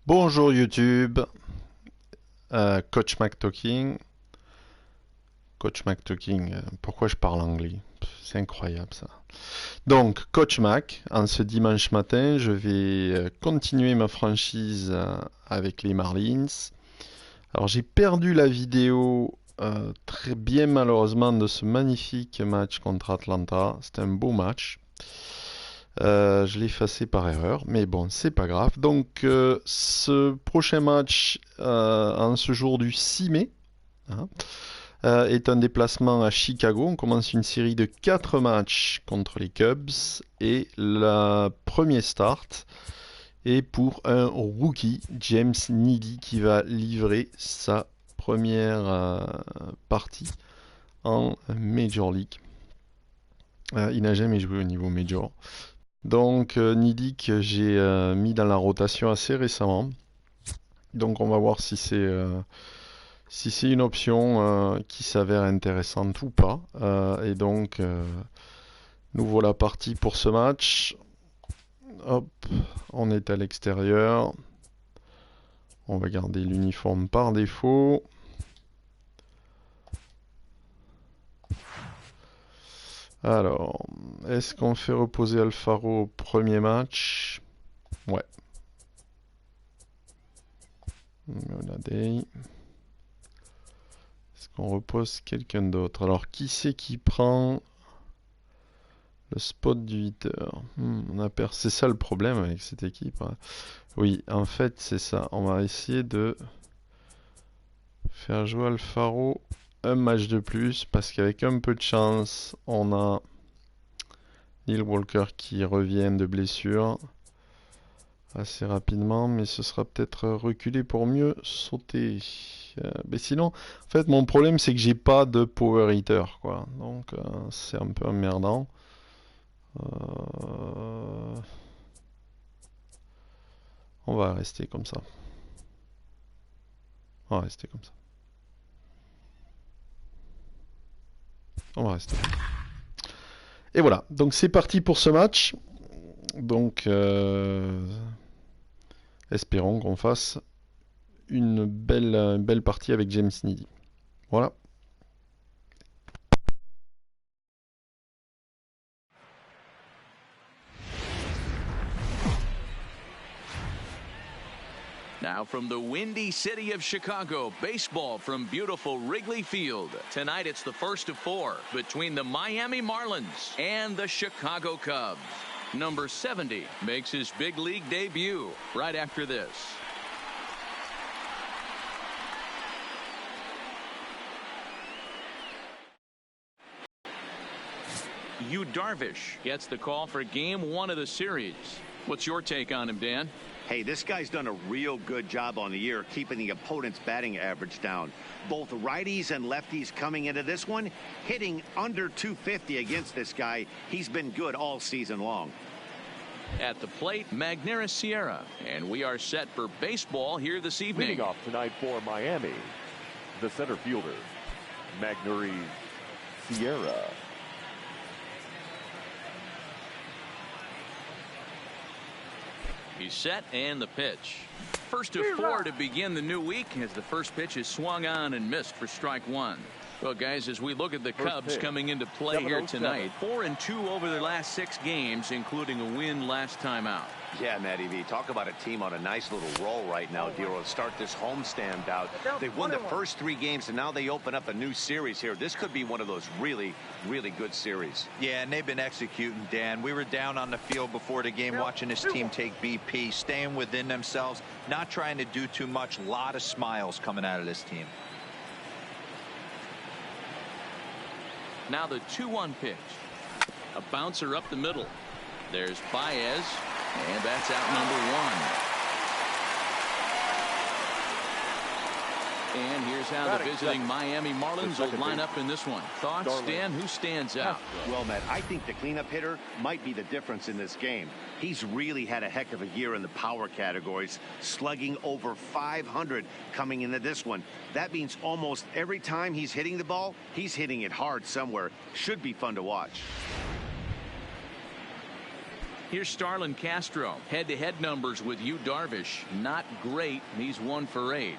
Bonjour YouTube, Coach Mac Talking. Coach Mac Talking, pourquoi je parle anglais? C'est incroyable ça. Donc, Coach Mac, en ce dimanche matin, je vais continuer ma franchise avec les Marlins. Alors, j'ai perdu la vidéo très bien malheureusement de ce magnifique match contre Atlanta. C'était un beau match. Je l'ai effacé par erreur, mais bon, c'est pas grave. Donc, ce prochain match, en ce jour du 6 mai, hein, est un déplacement à Chicago. On commence une série de 4 matchs contre les Cubs et le premier start est pour un rookie, James Needy, qui va livrer sa première partie en Major League. Il n'a jamais joué au niveau Major. Donc Needy que j'ai mis dans la rotation assez récemment. Donc on va voir si c'est une option qui s'avère intéressante ou pas. Et donc nous voilà partis pour ce match. Hop, on est à l'extérieur. On va garder l'uniforme par défaut. Alors, est-ce qu'on fait reposer Alfaro au premier match? Ouais. Est-ce qu'on repose quelqu'un d'autre? Alors, qui c'est qui prend le spot du 8h? C'est ça le problème avec cette équipe, hein. Oui, en fait, c'est ça. On va essayer de faire jouer Alfaro un match de plus parce qu'avec un peu de chance, on a Neil Walker qui revient de blessure assez rapidement, mais ce sera peut-être reculé pour mieux sauter. Mais sinon, en fait, mon problème c'est que j'ai pas de power hitter, quoi. Donc c'est un peu emmerdant. On va rester comme ça. On va rester comme ça. On va rester. Et voilà, donc c'est parti pour ce match. Donc espérons qu'on fasse une belle partie avec James Needy. Voilà. Now from the windy city of Chicago, baseball from beautiful Wrigley Field. Tonight it's the first of 4 between the Miami Marlins and the Chicago Cubs. Number 70 makes his big league debut right after this. Yu Darvish gets the call for game 1 of the series. What's your take on him, Dan? Hey, this guy's done a real good job on the year keeping the opponent's batting average down. Both righties and lefties coming into this one, hitting under 250 against this guy. He's been good all season long. At the plate, Magneuris Sierra, and we are set for baseball here this evening. Leading off tonight for Miami, the center fielder, Magneuris Sierra. He's set and the pitch. First of 4 to begin the new week as the first pitch is swung on and missed for strike 1. Well, guys, as we look at the Cubs coming into play here tonight, 4-2 over their last 6 games, including a win last time out. Yeah, Matty V, talk about a team on a nice little roll right now, Dero. Start this homestand out. They've won the first 3 games, and now they open up a new series here. This could be one of those really, really good series. Yeah, and they've been executing, Dan. We were down on the field before the game watching this team take BP, staying within themselves, not trying to do too much. A lot of smiles coming out of this team. Now the 2-1 pitch. A bouncer up the middle. There's Baez, and that's out number 1. And here's how the visiting Miami Marlins will line up in this one. Thoughts, Dan? Who stands out? Well, Matt, I think the cleanup hitter might be the difference in this game. He's really had a heck of a year in the power categories, slugging over 500 coming into this one. That means almost every time he's hitting the ball, he's hitting it hard somewhere. Should be fun to watch. Here's Starlin Castro. Head-to-head numbers with Yu Darvish. Not great. He's 1 for 8.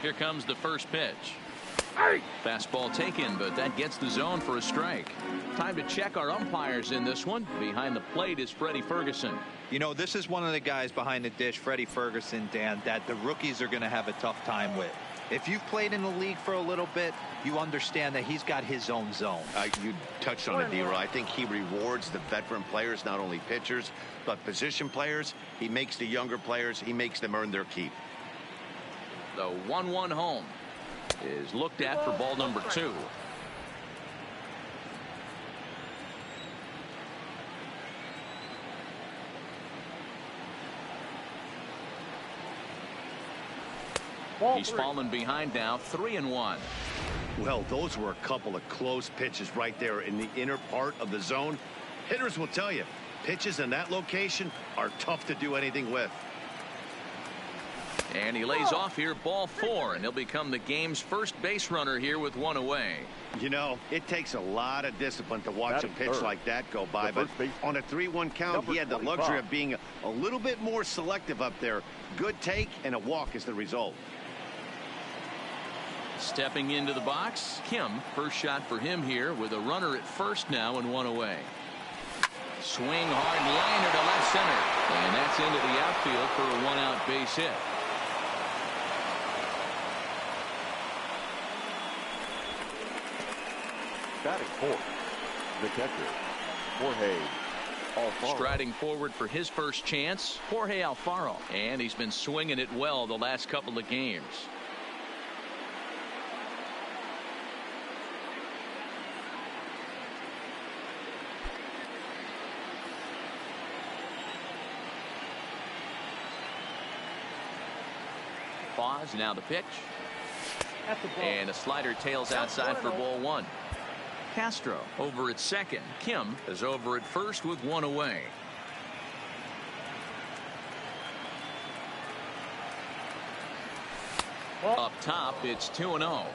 Here comes the first pitch. Fastball taken, but that gets the zone for a strike. Time to check our umpires in this one. Behind the plate is Freddie Ferguson. You know, this is one of the guys behind the dish, Freddie Ferguson, Dan, that the rookies are going to have a tough time with. If you've played in the league for a little bit, you understand that he's got his own zone. You touched on it, D-Roy. I think he rewards the veteran players, not only pitchers, but position players. He makes the younger players, he makes them earn their keep. The 1-1 home is looked at for ball number 2. He's fallen behind now, 3-1. Well, those were a couple of close pitches right there in the inner part of the zone. Hitters will tell you, pitches in that location are tough to do anything with. And he lays off here, ball 4, and he'll become the game's first base runner here with 1 away. You know, it takes a lot of discipline to watch a pitch like that go by, but on a 3-1 count, he had the luxury of being a little bit more selective up there. Good take, and a walk is the result. Stepping into the box, Kim. First shot for him here with a runner at first now and 1 away. Swing hard liner to left center. And that's into the outfield for a 1-out base hit. Batting fourth, the catcher, Jorge Alfaro. Striding forward for his first chance, Jorge Alfaro. And he's been swinging it well the last couple of games. Pause, now the pitch. And a slider tails outside for ball 1. Castro over at second. Kim is over at first with 1 away. Up top, it's 2-0.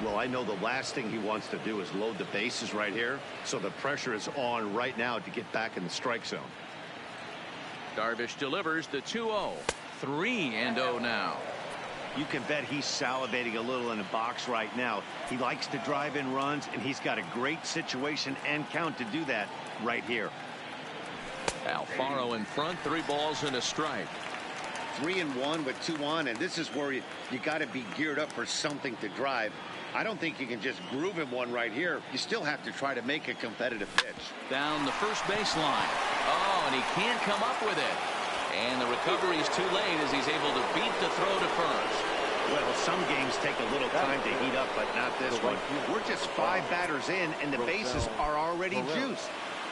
Well, I know the last thing he wants to do is load the bases right here, so the pressure is on right now to get back in the strike zone. Darvish delivers the 2-0. 3-0 now. You can bet he's salivating a little in the box right now. He likes to drive in runs, and he's got a great situation and count to do that right here. Alfaro in front, 3 balls and a strike. 3-1 with 2 on, and this is where you got to be geared up for something to drive. I don't think you can just groove in one right here. You still have to try to make a competitive pitch. Down the first baseline. Oh, and he can't come up with it. And the recovery is too late as he's able to beat the throw to first. Well, some games take a little time to heat up, but not this one. We're just 5 batters in, and the bases are already juiced.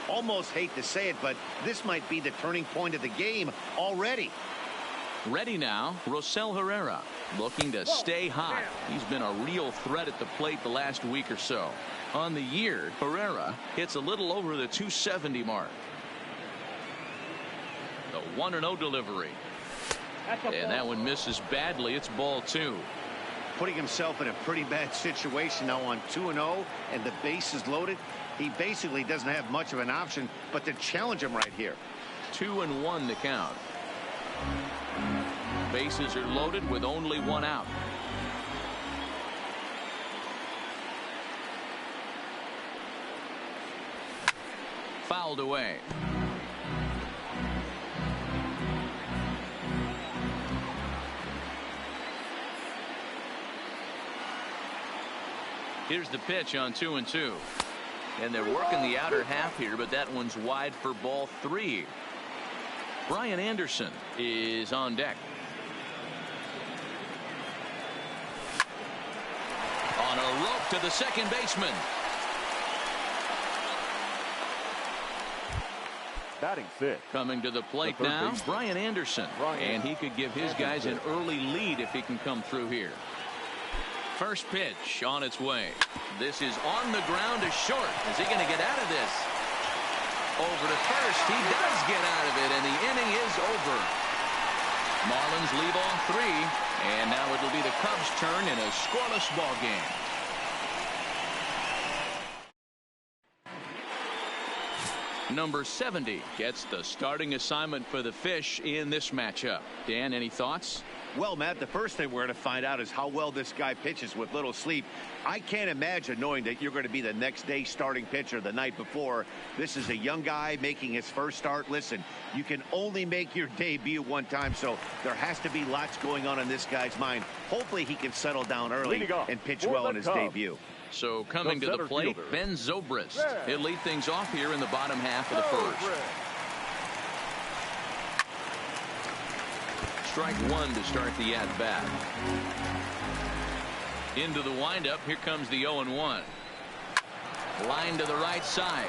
Almost hate to say it, but this might be the turning point of the game already. Ready now, Rosell Herrera, looking to stay hot. He's been a real threat at the plate the last week or so. On the year, Herrera hits a little over the 270 mark. The 1-0 delivery. And that one misses badly. It's ball 2. Putting himself in a pretty bad situation now on 2-0, and the base is loaded. He basically doesn't have much of an option but to challenge him right here. 2-1 the count. Bases are loaded with only 1 out. Fouled away. Here's the pitch on 2-2. And they're working the outer half here, but that one's wide for ball 3. Brian Anderson is on deck. On a rope to the second baseman. Batting fifth. Coming to the plate now, Brian Anderson. And he could give his guys an early lead if he can come through here. First pitch on its way. This is on the ground to short. Is he going to get out of this? Over to first. He does get out of it, and the inning is over. Marlins leave all 3, and now it'll be the Cubs' turn in a scoreless ball game. Number 70 gets the starting assignment for the Fish in this matchup. Dan, any thoughts? Well, Matt, the first thing we're going to find out is how well this guy pitches with little sleep. I can't imagine knowing that you're going to be the next day starting pitcher the night before. This is a young guy making his first start. Listen, you can only make your debut one time, so there has to be lots going on in this guy's mind. Hopefully he can settle down early and pitch well in his debut. So coming to the plate, fielder, Ben Zobrist. He'll lead things off here in the bottom half of the first. Strike one to start the at-bat. Into the windup. Here comes the 0-1. Line to the right side.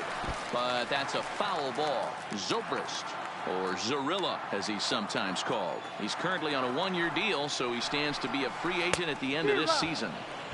But that's a foul ball. Zobrist, or Zorilla as he's sometimes called. He's currently on a one-year deal, so he stands to be a free agent at the end of this season.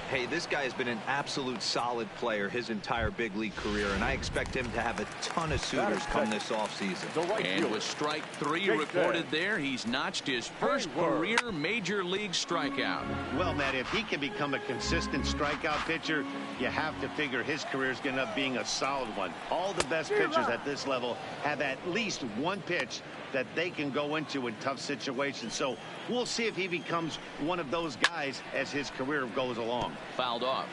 Hey, this guy has been an absolute solid player his entire big league career, and I expect him to have a ton of suitors come this offseason. And with strike three recorded there, he's notched his first career major league strikeout. Well, Matt, if he can become a consistent strikeout pitcher, you have to figure his career is going to end up being a solid one. All the best pitchers at this level have at least one pitch that they can go into in tough situations. So we'll see if he becomes one of those guys as his career goes along. Fouled off.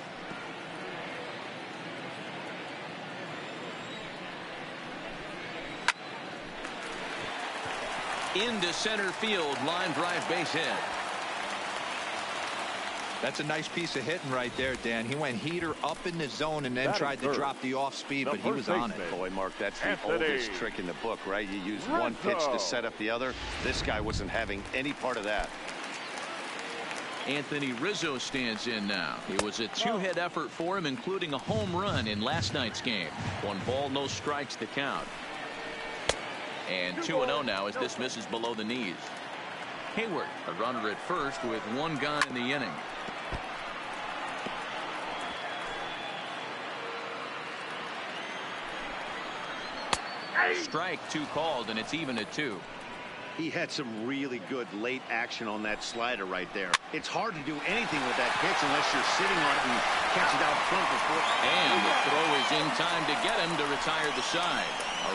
Into center field, line drive, base hit. That's a nice piece of hitting right there, Dan. He went heater up in the zone and then tried to drop the off speed, but he was on it. Boy, Mark, that's the oldest trick in the book, right? You use one pitch to set up the other. This guy wasn't having any part of that. Anthony Rizzo stands in now. It was a two-hit effort for him, including a home run in last night's game. 1 ball, no strikes to count. And 2-0 now as this misses below the knees. Hayward, a runner at first with 1 gone in the inning. Strike 2 called, and it's even at 2. He had some really good late action on that slider right there. It's hard to do anything with that pitch unless you're sitting on it and catch it out front before. And the throw is in time to get him to retire the side.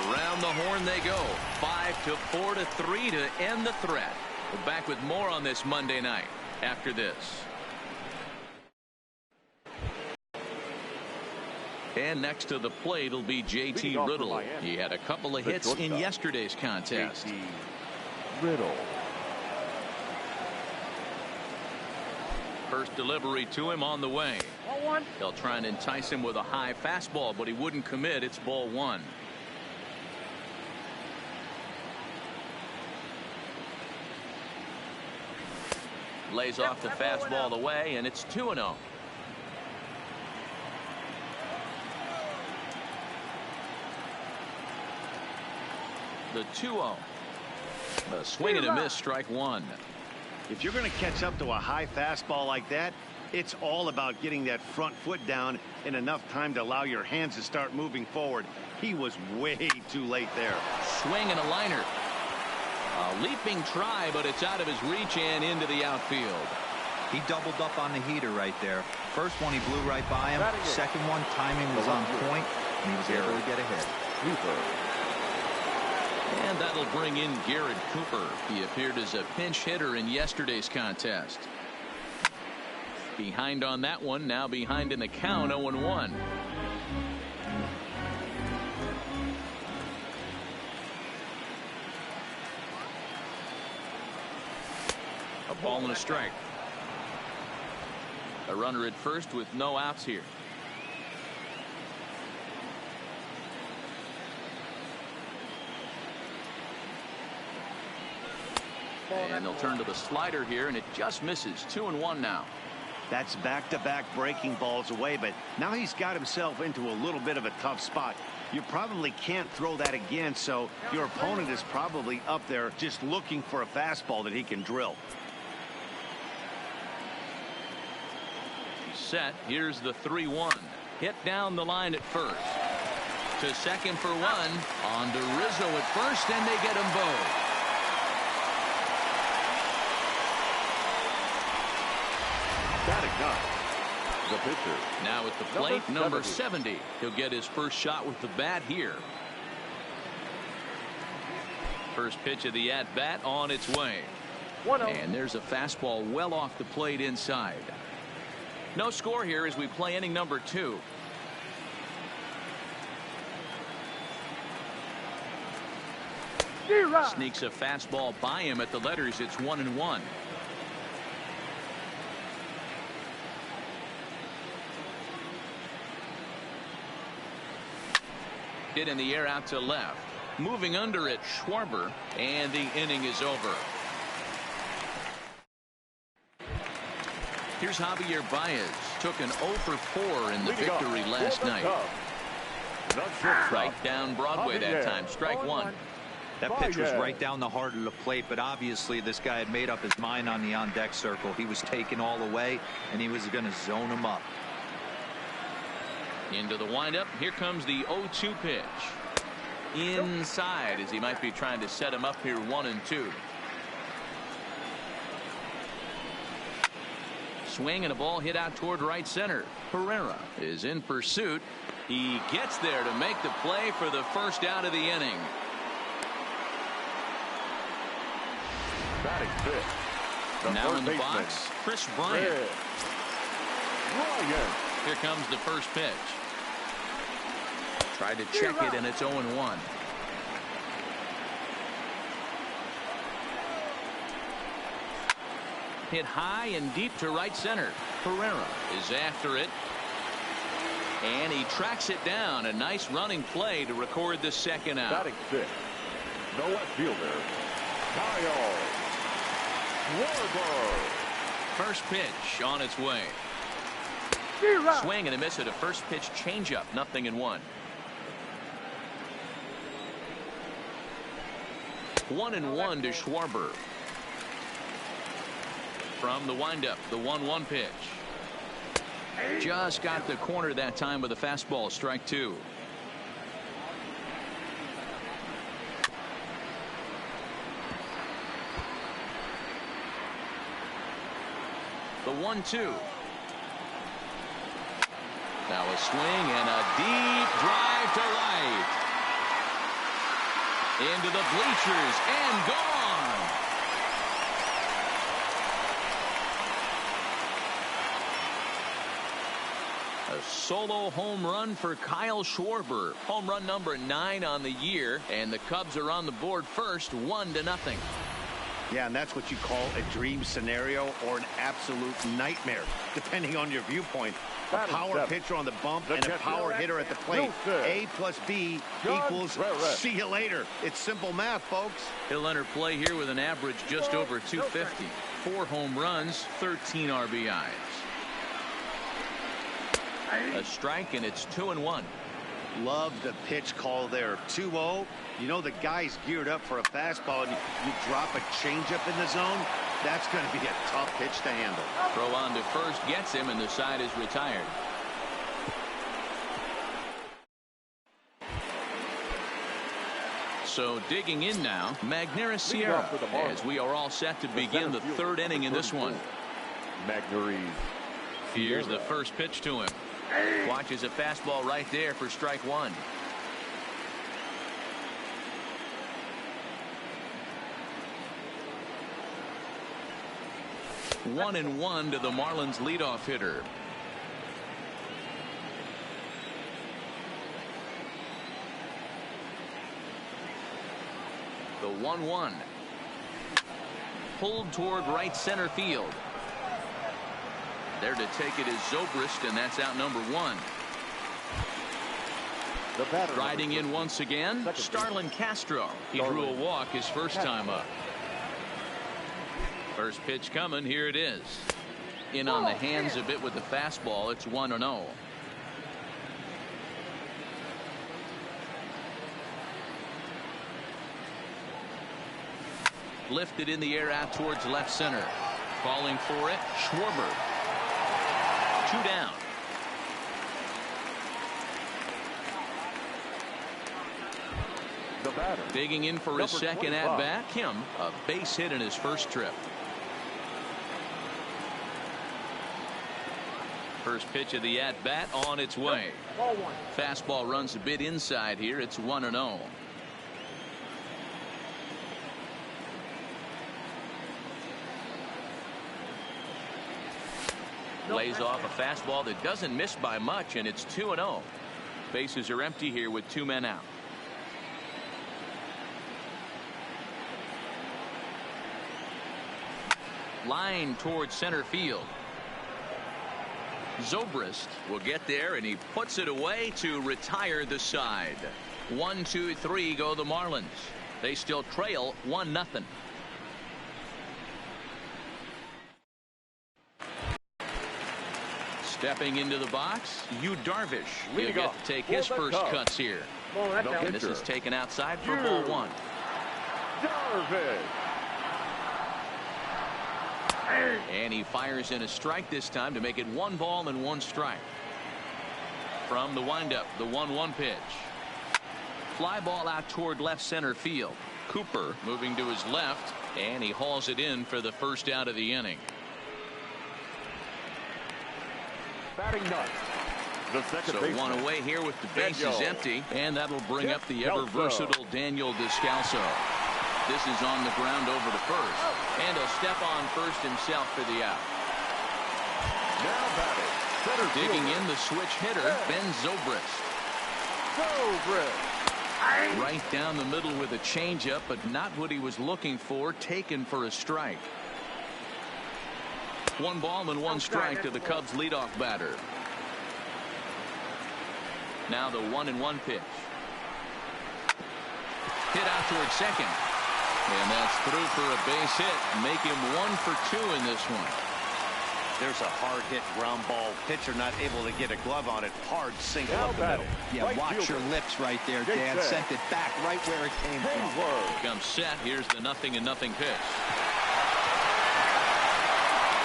Around the horn they go. 5-4 to 3 to end the threat. We're back with more on this Monday night after this. And next to the plate will be J.T. Riddle. He had a couple of hits in yesterday's contest. Riddle. First delivery to him on the way. They'll try and entice him with a high fastball, but he wouldn't commit. It's ball 1. Lays off the fastball away, and it's 2-0. The 2-0. A swing and a miss, strike 1. If you're going to catch up to a high fastball like that, it's all about getting that front foot down in enough time to allow your hands to start moving forward. He was way too late there. Swing and a liner. A leaping try, but it's out of his reach and into the outfield. He doubled up on the heater right there. First one he blew right by him. Second one, timing was on point, and he was able to get a hit. And that'll bring in Garrett Cooper. He appeared as a pinch hitter in yesterday's contest. Behind on that one, now behind in the count, 0-1. A ball and a strike. A runner at first with no outs here. And they'll turn to the slider here, and it just misses. 2-1 now. That's back-to-back breaking balls away, but now he's got himself into a little bit of a tough spot. You probably can't throw that again, so your opponent is probably up there just looking for a fastball that he can drill. Set. Here's the 3-1. Hit down the line at first. To second for 1. On to Rizzo at first, and they get them both. The pitcher. Now at the plate, number 70. He'll get his first shot with the bat here. First pitch of the at-bat on its way. And there's a fastball well off the plate inside. No score here as we play inning number 2. Sneaks a fastball by him at the letters. It's 1-1. Hit in the air out to left. Moving under it, Schwarber, and the inning is over. Here's Javier Baez. Took an 0 for 4 in the victory last night. Right down Broadway that time. Strike 1. That pitch was right down the heart of the plate, but obviously this guy had made up his mind on the on-deck circle. He was taken all the way, and he was going to zone him up. Into the windup. Here comes the 0-2 pitch. Inside as he might be trying to set him up here 1-2. Swing and a ball hit out toward right center. Herrera is in pursuit. He gets there to make the play for the first out of the inning. Batting fifth. Now in the box, Chris Bryant. Here comes the first pitch. Tried to check it, and it's 0-1. Hit high and deep to right center. Herrera is after it. And he tracks it down. A nice running play to record the second out. Batting fifth. No left fielder. Kyle Schwarber. First pitch on its way. Swing and a miss at a first pitch changeup. 0-1. 1-1 to Schwarber. From the windup, the 1-1 pitch. Just got the corner that time with a fastball. Strike 2. The 1-2. Now a swing and a deep drive to right. Into the bleachers and gone. A solo home run for Kyle Schwarber. Home run number 9 on the year, and the Cubs are on the board first, 1-0. Yeah, and that's what you call a dream scenario or an absolute nightmare, depending on your viewpoint. A power pitcher on the bump and a power hitter at the plate. A plus B equals see you later. It's simple math, folks. He'll enter play here with an average just over 250. 4 home runs, 13 RBIs. A strike, and it's 2-1. Love the pitch call there. 2-0. You know the guy's geared up for a fastball, and you drop a changeup in the zone. That's going to be a tough pitch to handle. Throw on to first gets him, and the side is retired. So digging in now, Magneuris Sierra, as we are all set to begin the 3rd inning in this one. Magneuris. Here's the first pitch to him. Watches a fastball right there for strike 1. One and 1 to the Marlins leadoff hitter. The 1-1. Pulled toward right center field. There to take it is Zobrist, and that's out number 1. Riding in once again, Starlin Castro. He drew a walk his first time up. First pitch coming. Here it is. In on the hands a bit with the fastball. It's 1-0. Lifted in the air out towards left center. Calling for it, Schwarber. 2 down. The batter. Digging in for his second at bat. Him, a base hit in his first trip. First pitch of the at bat on its way. Fastball runs a bit inside here. It's 1-0. Lays off a fastball that doesn't miss by much, and it's 2-0. Bases are empty here with 2 men out. Line towards center field. Zobrist will get there, and he puts it away to retire the side. 1, 2, 3 go the Marlins. They still trail 1-0. Stepping into the box, Darvish. He'll get to take his first cuts here. And this is taken outside for ball 1. Darvish. And he fires in a strike this time to make it 1 ball and 1 strike. From the windup, the 1-1 pitch. Fly ball out toward left center field. Cooper moving to his left, and he hauls it in for the first out of the inning. Batting ninth. The second So baseman. 1 away here with the bases Daniel. empty, and that'll bring up the ever versatile Daniel Descalso. This is on the ground over to first, and he'll step on first himself for the out. Now batting. Center Digging fielder. in the switch hitter, Ben Zobrist. Zobrist. Right down the middle with a changeup, but not what he was looking for, taken for a strike. 1 ball and 1 strike to the Cubs leadoff batter. Now the 1-1 pitch. Hit out towards second. And that's through for a base hit. Make him 1 for 2 in this one. There's a hard hit ground ball. Pitcher not able to get a glove on it. Hard single Now up the middle. batting. Yeah, Right watch fielder. your lips right there, Big Dan. set. Sent it back right where it came from. Hayward. Comes set. Here's the 0-0 pitch.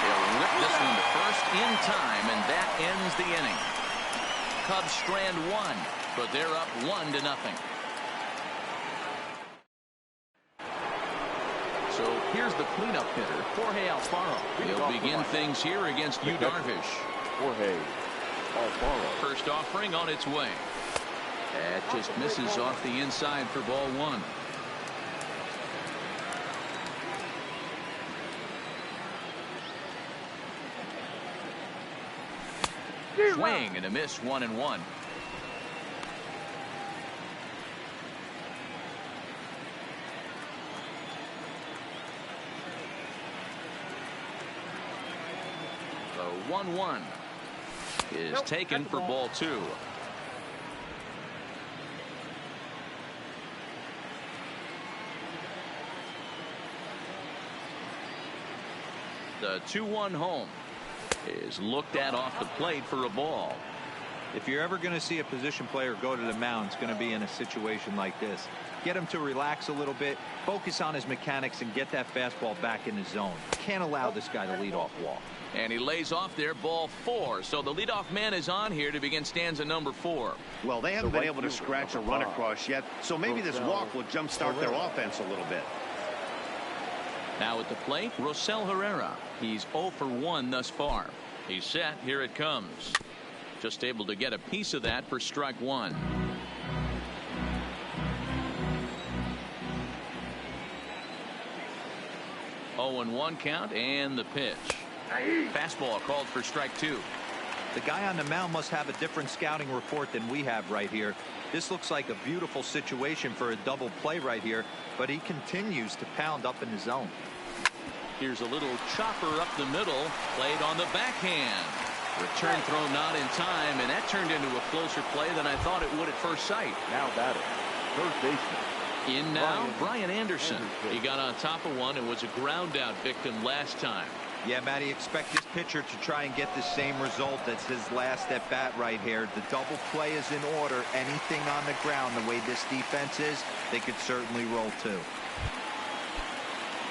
He'll whip this one to first in time, and that ends the inning. Cubs strand 1, but they're up 1-0. So here's the cleanup hitter, Jorge Alfaro. He'll begin things here against Darvish. Jorge Alfaro. First offering on its way. That just misses off the inside for ball 1. Swing and a miss, 1-1. The 1-1 is taken for ball 2. The 2-1 home is looked at off the plate for a ball. If you're ever going to see a position player go to the mound, it's going to be in a situation like this. Get him to relax a little bit, focus on his mechanics, and get that fastball back in his zone. Can't allow this guy to lead off walk. And he lays off there, ball 4. So the leadoff man is on here to begin stanza number 4. Well, they haven't The been right able to fielder, scratch a number run 5. across yet, so maybe this walk will jumpstart their offense a little bit. Now at the plate, Rosell Herrera. He's 0 for 1 thus far. He's set. Here it comes. Just able to get a piece of that for strike 1. Oh, and 1 count, and the pitch. Fastball called for strike 2. The guy on the mound must have a different scouting report than we have right here. This looks like a beautiful situation for a double play right here, but he continues to pound up in the zone. Here's a little chopper up the middle, played on the backhand. Return throw not in time, and that turned into a closer play than I thought it would at first sight. Now batting. Third baseman. In now, Brian Anderson. He got on top of one and was a ground out victim last time. Yeah, Matty, expect this pitcher to try and get the same result as his last at bat right here. The double play is in order. Anything on the ground, the way this defense is, they could certainly roll too.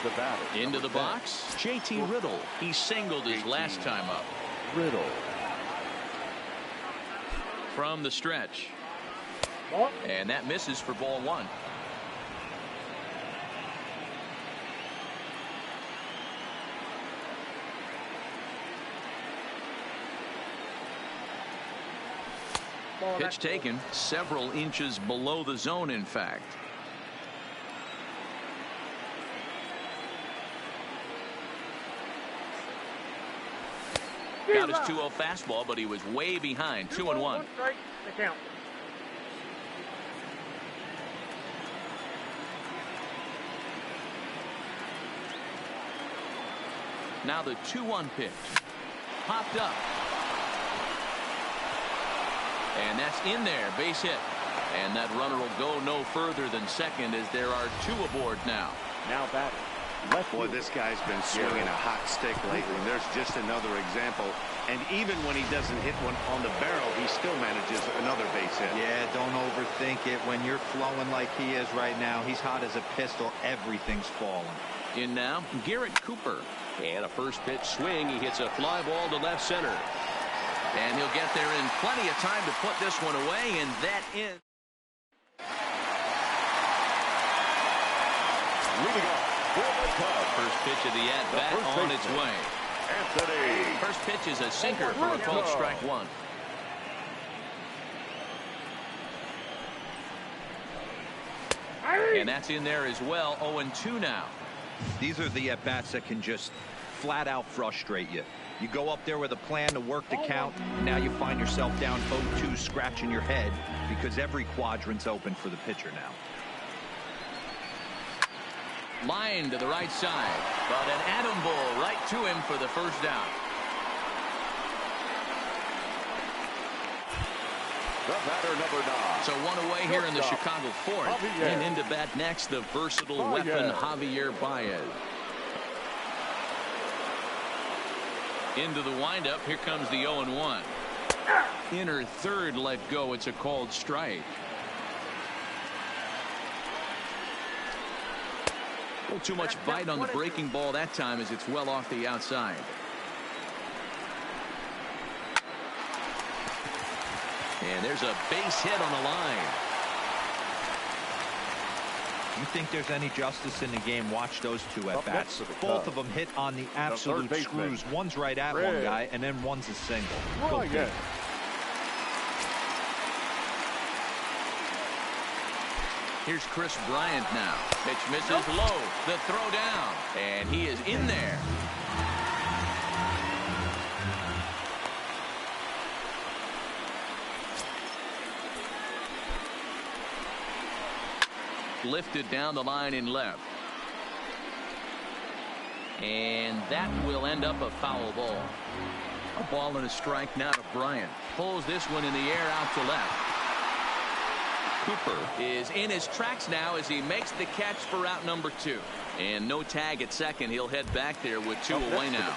The batter. Into the number 10. box, JT Riddle. He singled his last time up. Riddle. From the stretch. And that misses for ball 1. Pitch taken several inches below the zone, in fact. Got his 2-0 fastball, but he was way behind. 2-1. Now the 2-1 pitch. Popped up. And that's in there. Base hit. And that runner will go no further than second as there are 2 aboard now. Now that left. Boy, this guy's been swinging a hot stick lately. There's just another example. And even when he doesn't hit one on the barrel, he still manages another base hit. Yeah, don't overthink it. When you're flowing like he is right now, he's hot as a pistol. Everything's falling. In now, Garrett Cooper. And a first pitch swing. He hits a fly ball to left center. And he'll get there in plenty of time to put this one away. And that is. Leading off for the Cubs. First pitch of the at-bat on its way. Anthony. First pitch is a sinker for a called strike 1. And that's in there as well. 0-2 now. These are the at-bats that can just flat out frustrate you. You go up there with a plan to work the count, and now you find yourself down 0-2 scratching your head because every quadrant's open for the pitcher now. Line to the right side, but an atom ball right to him for the first down. The batter, number 9. So one away here in the Chicago 4th. Javier. And into bat next, the versatile weapon Javier Baez. Into the windup, here comes the 0-1. Inner third let go. It's a called strike. A little too much bite on the breaking ball that time as it's well off the outside. And there's a base hit on the line. You think there's any justice in the game? Watch those 2 at-bats. Both of them hit on the absolute screws. One's right at one guy, and then one's a single. Go big. Here's Chris Bryant now. Pitch misses low. The throw down. And he is in there. Lifted down the line in left. And that will end up a foul ball. A ball and a strike now to Bryant. Pulls this one in the air out to left. Cooper is in his tracks now as he makes the catch for out number 2. And no tag at second. He'll head back there with 2 away now.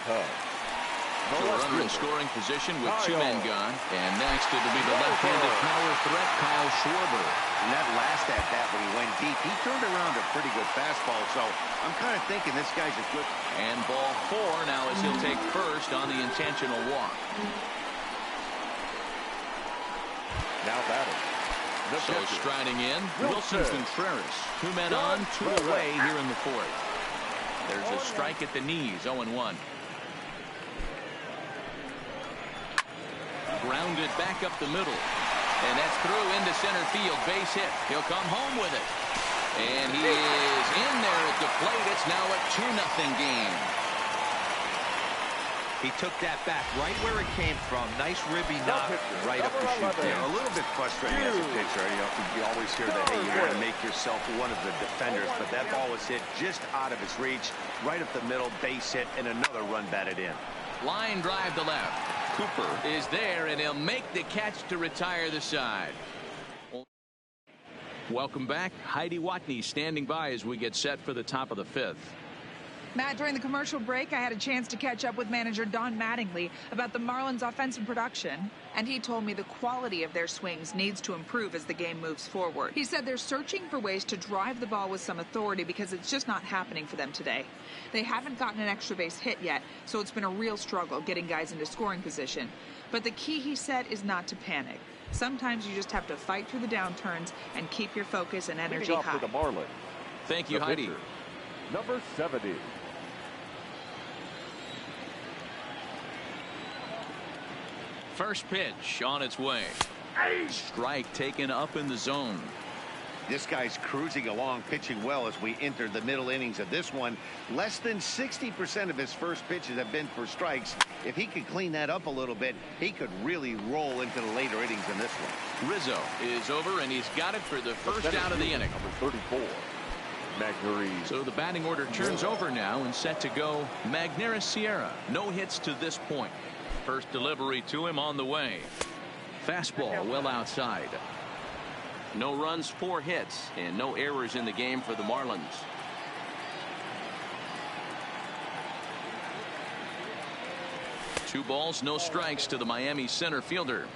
So a runner in scoring position with 2 men gone. And next it'll be the left-handed power threat, Kyle Schwarber. And that last at-bat when he went deep, he turned around a pretty good fastball. So I'm kind of thinking this guy's a good. And ball 4 now as he'll take first on the intentional walk. Now batting. So striding in, Wilson Contreras. 2 men on, 2 away here in the 4th. There's a strike at the knees, 0-1. Grounded back up the middle. And that's through into center field. Base hit. He'll come home with it. And he is in there at the plate. It's now a 2-0 game. He took that back right where it came from. Nice ribby knock right up the chute there. A little bit frustrating as a pitcher. You always hear that, hey, you want to make yourself one of the defenders, but that ball was hit just out of his reach, right up the middle, base hit, and another run batted in. Line drive to left. Cooper is there, and he'll make the catch to retire the side. Welcome back. Heidi Watney standing by as we get set for the top of the 5th. Matt, during the commercial break, I had a chance to catch up with manager Don Mattingly about the Marlins' offensive production, and he told me the quality of their swings needs to improve as the game moves forward. He said they're searching for ways to drive the ball with some authority because it's just not happening for them today. They haven't gotten an extra base hit yet, so it's been a real struggle getting guys into scoring position. But the key, he said, is not to panic. Sometimes you just have to fight through the downturns and keep your focus and energy high. For the Marlins. Thank you, Heidi. Pitcher, number 70. First pitch on its way. Strike taken up in the zone. This guy's cruising along, pitching well as we enter the middle innings of this one. Less than 60% of his first pitches have been for strikes. If he could clean that up a little bit, he could really roll into the later innings in this one. Rizzo is over, and he's got it for the first out of the inning. Number 34, Magneuris. So the batting order turns over now and set to go Magneuris Sierra. No hits to this point. First delivery to him on the way. Fastball well outside. No runs, 4 hits, and no errors in the game for the Marlins. Two balls, no strikes to the Miami center fielder.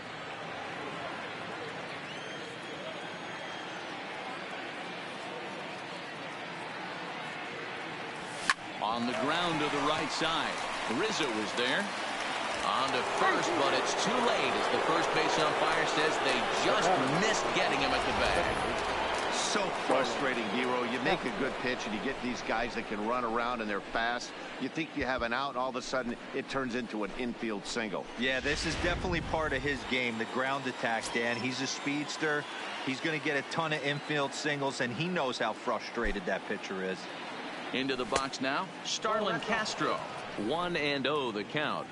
On the ground to the right side. Rizzo is there. On to first, but it's too late as the first base umpire says they just missed getting him at the bag. So frustrating, Hero. You make a good pitch and you get these guys that can run around and they're fast. You think you have an out, and all of a sudden it turns into an infield single. Yeah, this is definitely part of his game, the ground attack, Dan. He's a speedster. He's going to get a ton of infield singles, and he knows how frustrated that pitcher is. Into the box now, Starlin Castro. 1-0 the count.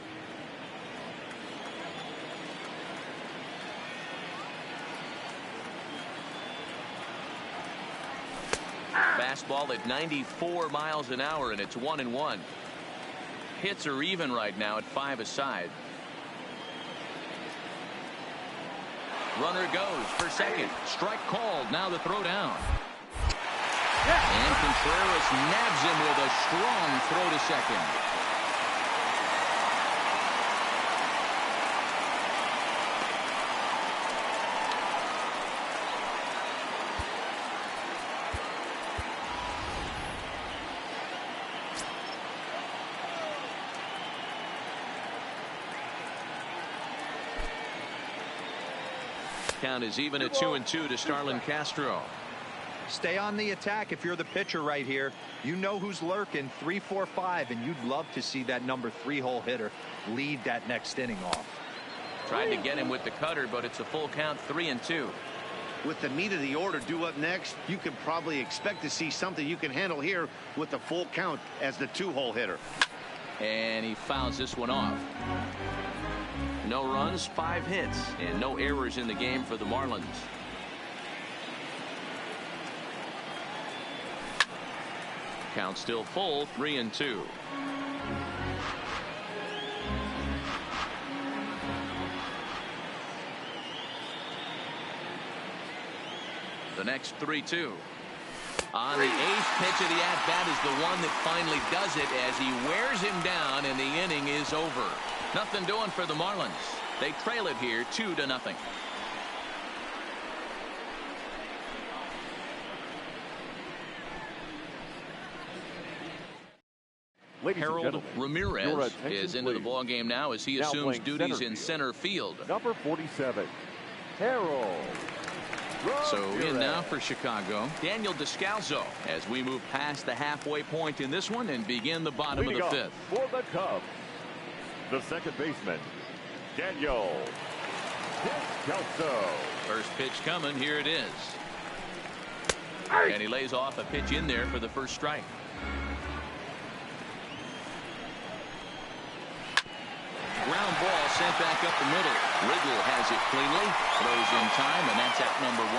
Fastball at 94 miles an hour, and it's 1-1. Hits are even right now at 5 aside. Runner goes for second. Strike called. Now the throw down. And Contreras nabs him with a strong throw to second. Count is even at 2-2 to Starlin Castro. Stay on the attack if you're the pitcher right here. You know who's lurking, 3, 4, 5, and you'd love to see that number 3-hole hitter lead that next inning off. Tried to get him with the cutter, but it's a full count, 3-2. With the meat of the order due up next, you can probably expect to see something you can handle here with the full count as the 2-hole hitter. And he fouls this one off. No runs, 5 hits, and no errors in the game for the Marlins. Count still full, 3-2. The next 3-2. On the 8th pitch of the at-bat is the one that finally does it as he wears him down, and the inning is over. Nothing doing for the Marlins. They trail it here 2-0. Harold Ramirez is into the ballgame now as he assumes duties in center field. Number 47, Harold. So in now for Chicago, Daniel Descalso, as we move past the halfway point in this one and begin the bottom of the 5th. For the Cubs, the second baseman, Daniel Descalso. First pitch coming. Here it is. And he lays off a pitch in there for the first strike. Ground ball sent back up the middle. Riggle has it cleanly. Throws in time, and that's out number 1.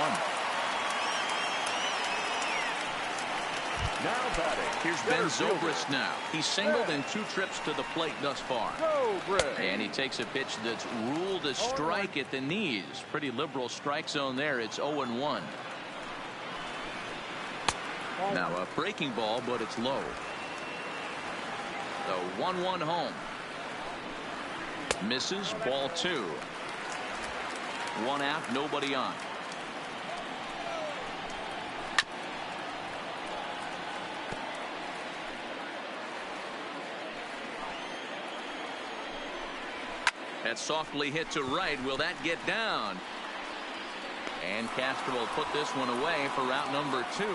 Now batting. Here's Ben Zobrist now. He's singled in 2 trips to the plate thus far. And he takes a pitch that's ruled a strike at the knees. Pretty liberal strike zone there. It's 0-1. Now a breaking ball, but it's low. The 1-1 home. Misses, ball 2. 1 out, nobody on. That's softly hit to right. Will that get down? And Castro will put this one away for route number 2.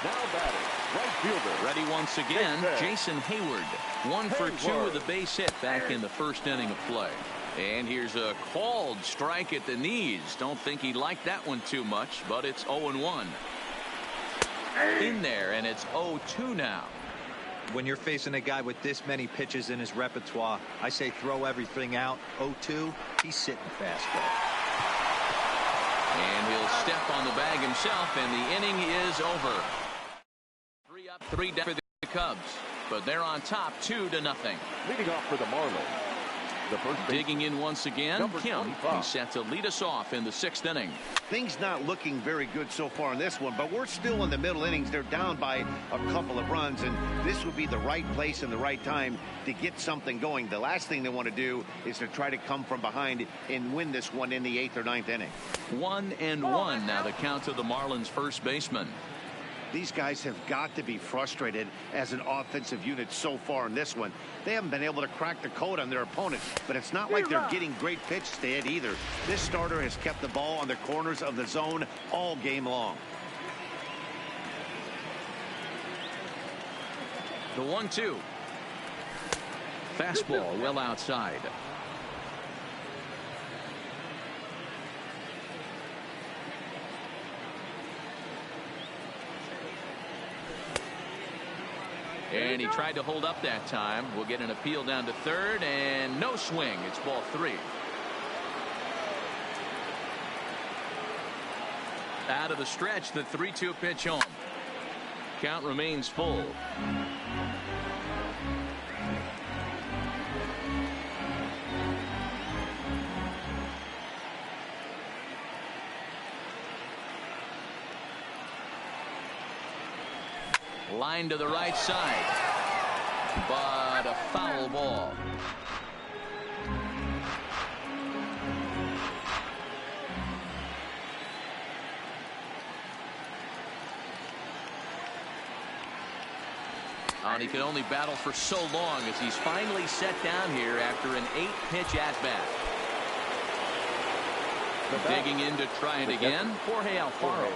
Now batting, right fielder. Ready once again, Jason Hayward. 1 for 2 with a base hit back in the first inning of play. And here's a called strike at the knees. Don't think he liked that one too much, but it's 0-1. In there, and it's 0-2 now. When you're facing a guy with this many pitches in his repertoire, I say throw everything out. 0-2, he's sitting fastball. And he'll step on the bag himself, and the inning is over. 3 up, 3 down for the Cubs, but they're on top 2-0. Leading off for the Marlins, the first digging in once again, number Kim. 25. He's set to lead us off in the 6th inning. Things not looking very good so far in this one, but we're still in the middle innings. They're down by a couple of runs, and this would be the right place and the right time to get something going. The last thing they want to do is to try to come from behind and win this one in the 8th or 9th inning. 1-1 now the count to the Marlins first baseman. These guys have got to be frustrated as an offensive unit so far in this one. They haven't been able to crack the code on their opponent, but it's not like they're getting great pitches to hit either. This starter has kept the ball on the corners of the zone all game long. The 1-2. Fastball well outside. And he tried to hold up that time. We'll get an appeal down to third, and no swing. It's ball 3. Out of the stretch, the 3-2 pitch home. Count remains full. Line to the right side, but a foul ball. And he can only battle for so long as he's finally set down here after an 8-pitch at-bat. Digging in to try it again, Jorge Alfaro.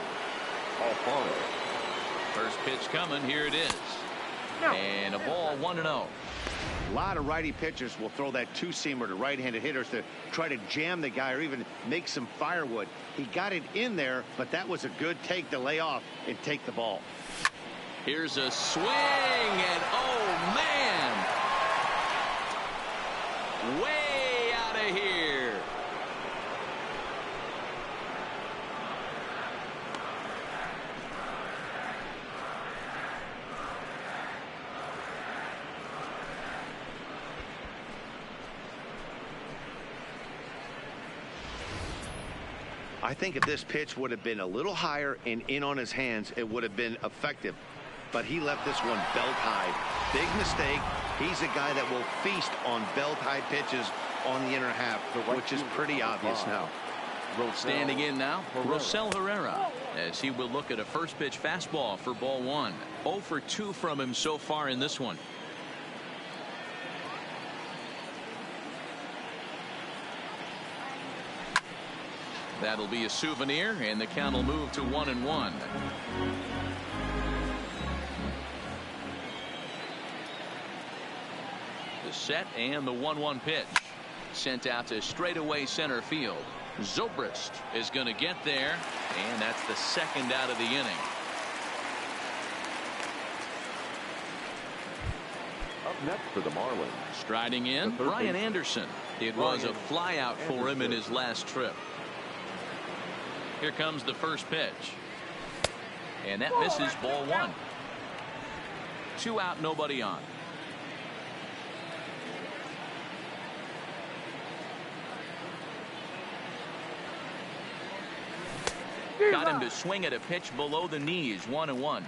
First pitch coming, here it is. And a ball 1-0. A lot of righty pitchers will throw that two-seamer to right-handed hitters to try to jam the guy or even make some firewood. He got it in there, but that was a good take to lay off and take the ball. Here's a swing, and oh man, way out of here. I think if this pitch would have been a little higher and in on his hands, it would have been effective. But he left this one belt high. Big mistake. He's a guy that will feast on belt high pitches on the inner half, which is pretty obvious now. Standing in now, Rosell Herrera, as he will look at a first pitch fastball for ball 1. 0 for 2 from him so far in this one. That'll be a souvenir, and the count will move to 1-1. The set and the 1-1 pitch. Sent out to straightaway center field. Zobrist is going to get there, and that's the second out of the inning. Up next for the Marlins, striding in, Brian Anderson. It was a flyout for him in his last trip. Here comes the first pitch. And that misses, ball 1. 2 out, nobody on. Got him to swing at a pitch below the knees, 1-1.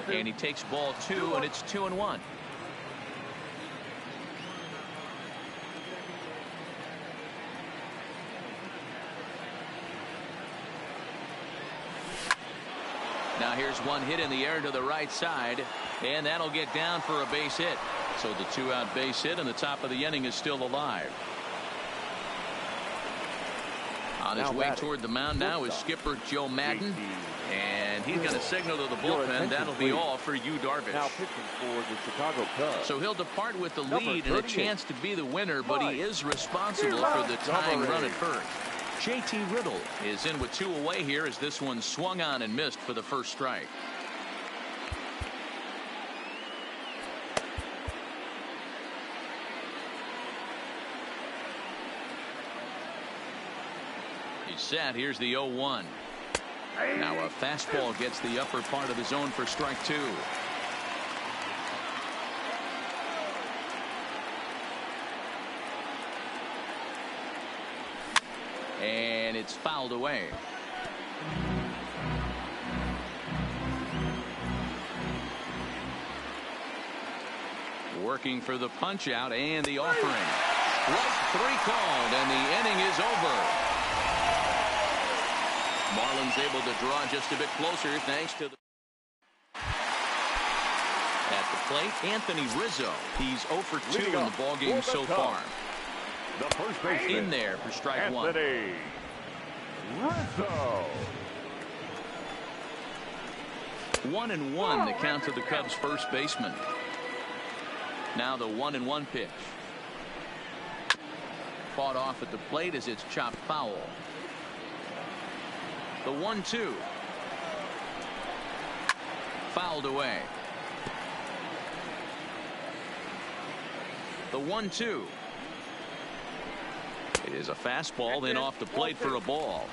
And he takes ball 2, and it's 2-1. Now here's one hit in the air to the right side, and that'll get down for a base hit. So the 2-out base hit, and the top of the inning is still alive. On his way toward the mound now is skipper Joe Madden. And he's going to signal to the bullpen. That'll be all for Yu Darvish. Now pitching for the Chicago Cubs. So he'll depart with the lead and a chance to be the winner, but he is responsible for the tying run at first. JT Riddle is in with 2 away here as this one swung on and missed for the first strike. He's set. Here's the 0-1. Now a fastball gets the upper part of the zone for strike 2. And it's fouled away. Working for the punch out and the offering. Strike 3 called and the inning is over. Marlins able to draw just a bit closer thanks to the at the plate. Anthony Rizzo. He's 0 for 2 in the ballgame so far. The first baseman In there for strike Anthony 1. Rizzo. 1-1 the count to the Cubs first baseman. Now the 1-1 pitch. Fought off at the plate as it's chopped foul. The 1-2. Fouled away. The 1-2. It is a fastball, then off the plate for a ball.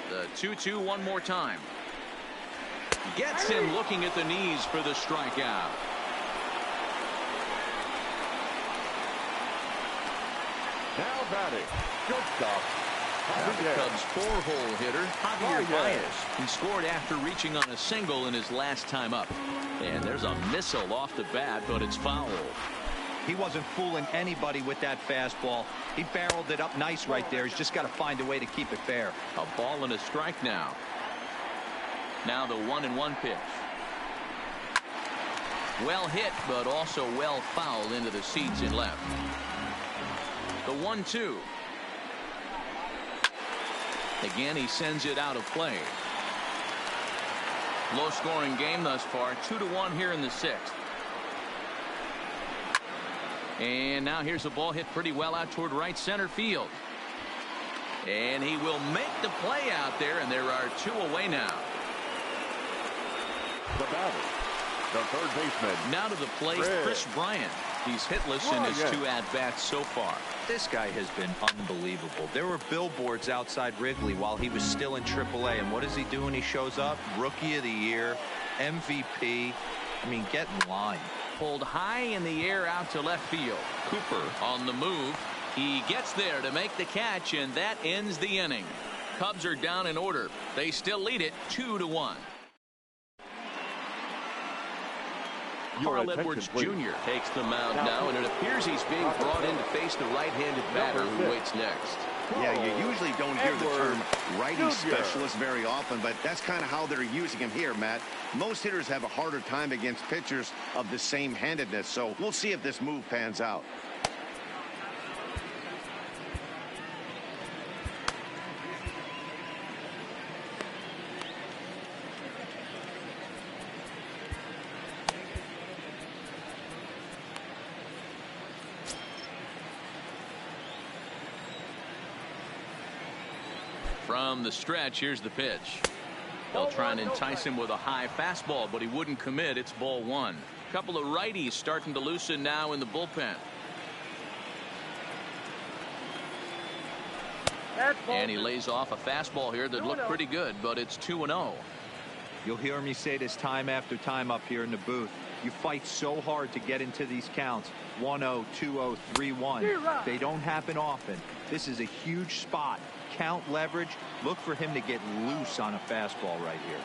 The 2-2 one more time. Gets him looking at the knees for the strikeout. Now batting. Shortstop. The Cubs' 4-hole hitter, Javier Baez. He scored after reaching on a single in his last time up. And there's a missile off the bat, but it's foul. He wasn't fooling anybody with that fastball. He barreled it up nice right there. He's just got to find a way to keep it fair. A ball and a strike now. Now the 1-1 pitch. Well hit, but also well fouled into the seats in left. The 1-2. Again, he sends it out of play. Low scoring game thus far. 2-1 here in the 6th. And now here's a ball hit pretty well out toward right center field. And he will make the play out there, and there are 2 away now. The batter, the third baseman. Now to the plate, Chris Bryant. He's hitless in his 2 at-bats so far. This guy has been unbelievable. There were billboards outside Wrigley while he was still in AAA. And what does he do when he shows up? Rookie of the Year, MVP. I mean, get in line. Pulled high in the air out to left field. Cooper on the move. He gets there to make the catch, and that ends the inning. Cubs are down in order. They still lead it 2-1. Carl Edwards Jr. takes the mound now, and it appears he's being brought in to face the right-handed batter who waits next. Yeah, you usually don't hear the term righty specialist very often, but that's kind of how they're using him here, Matt. Most hitters have a harder time against pitchers of the same handedness, so we'll see if this move pans out. From the stretch, here's the pitch. They'll try and entice him with a high fastball, but he wouldn't commit. It's ball 1. A couple of righties starting to loosen now in the bullpen. And he lays off a fastball here that looked pretty good, but it's 2-0. You'll hear me say this time after time up here in the booth. You fight so hard to get into these counts. 1-0, 2-0, 3-1. They don't happen often. This is a huge spot. Count leverage. Look for him to get loose on a fastball right here.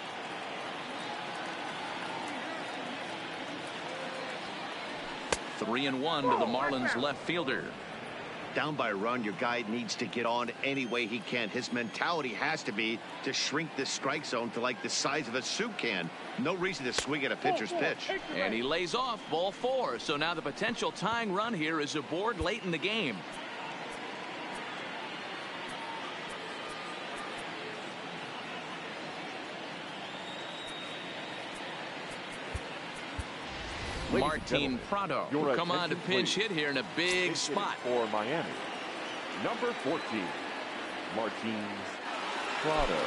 Down by a run, your guy needs to get on any way he can. His mentality has to be to shrink this strike zone to like the size of a soup can. No reason to swing at a pitcher's pitch. And he lays off ball 4. So now the potential tying run here is aboard late in the game. Martin Prado will come on to pinch hit here in a big spot. For Miami, number 14, Martin Prado.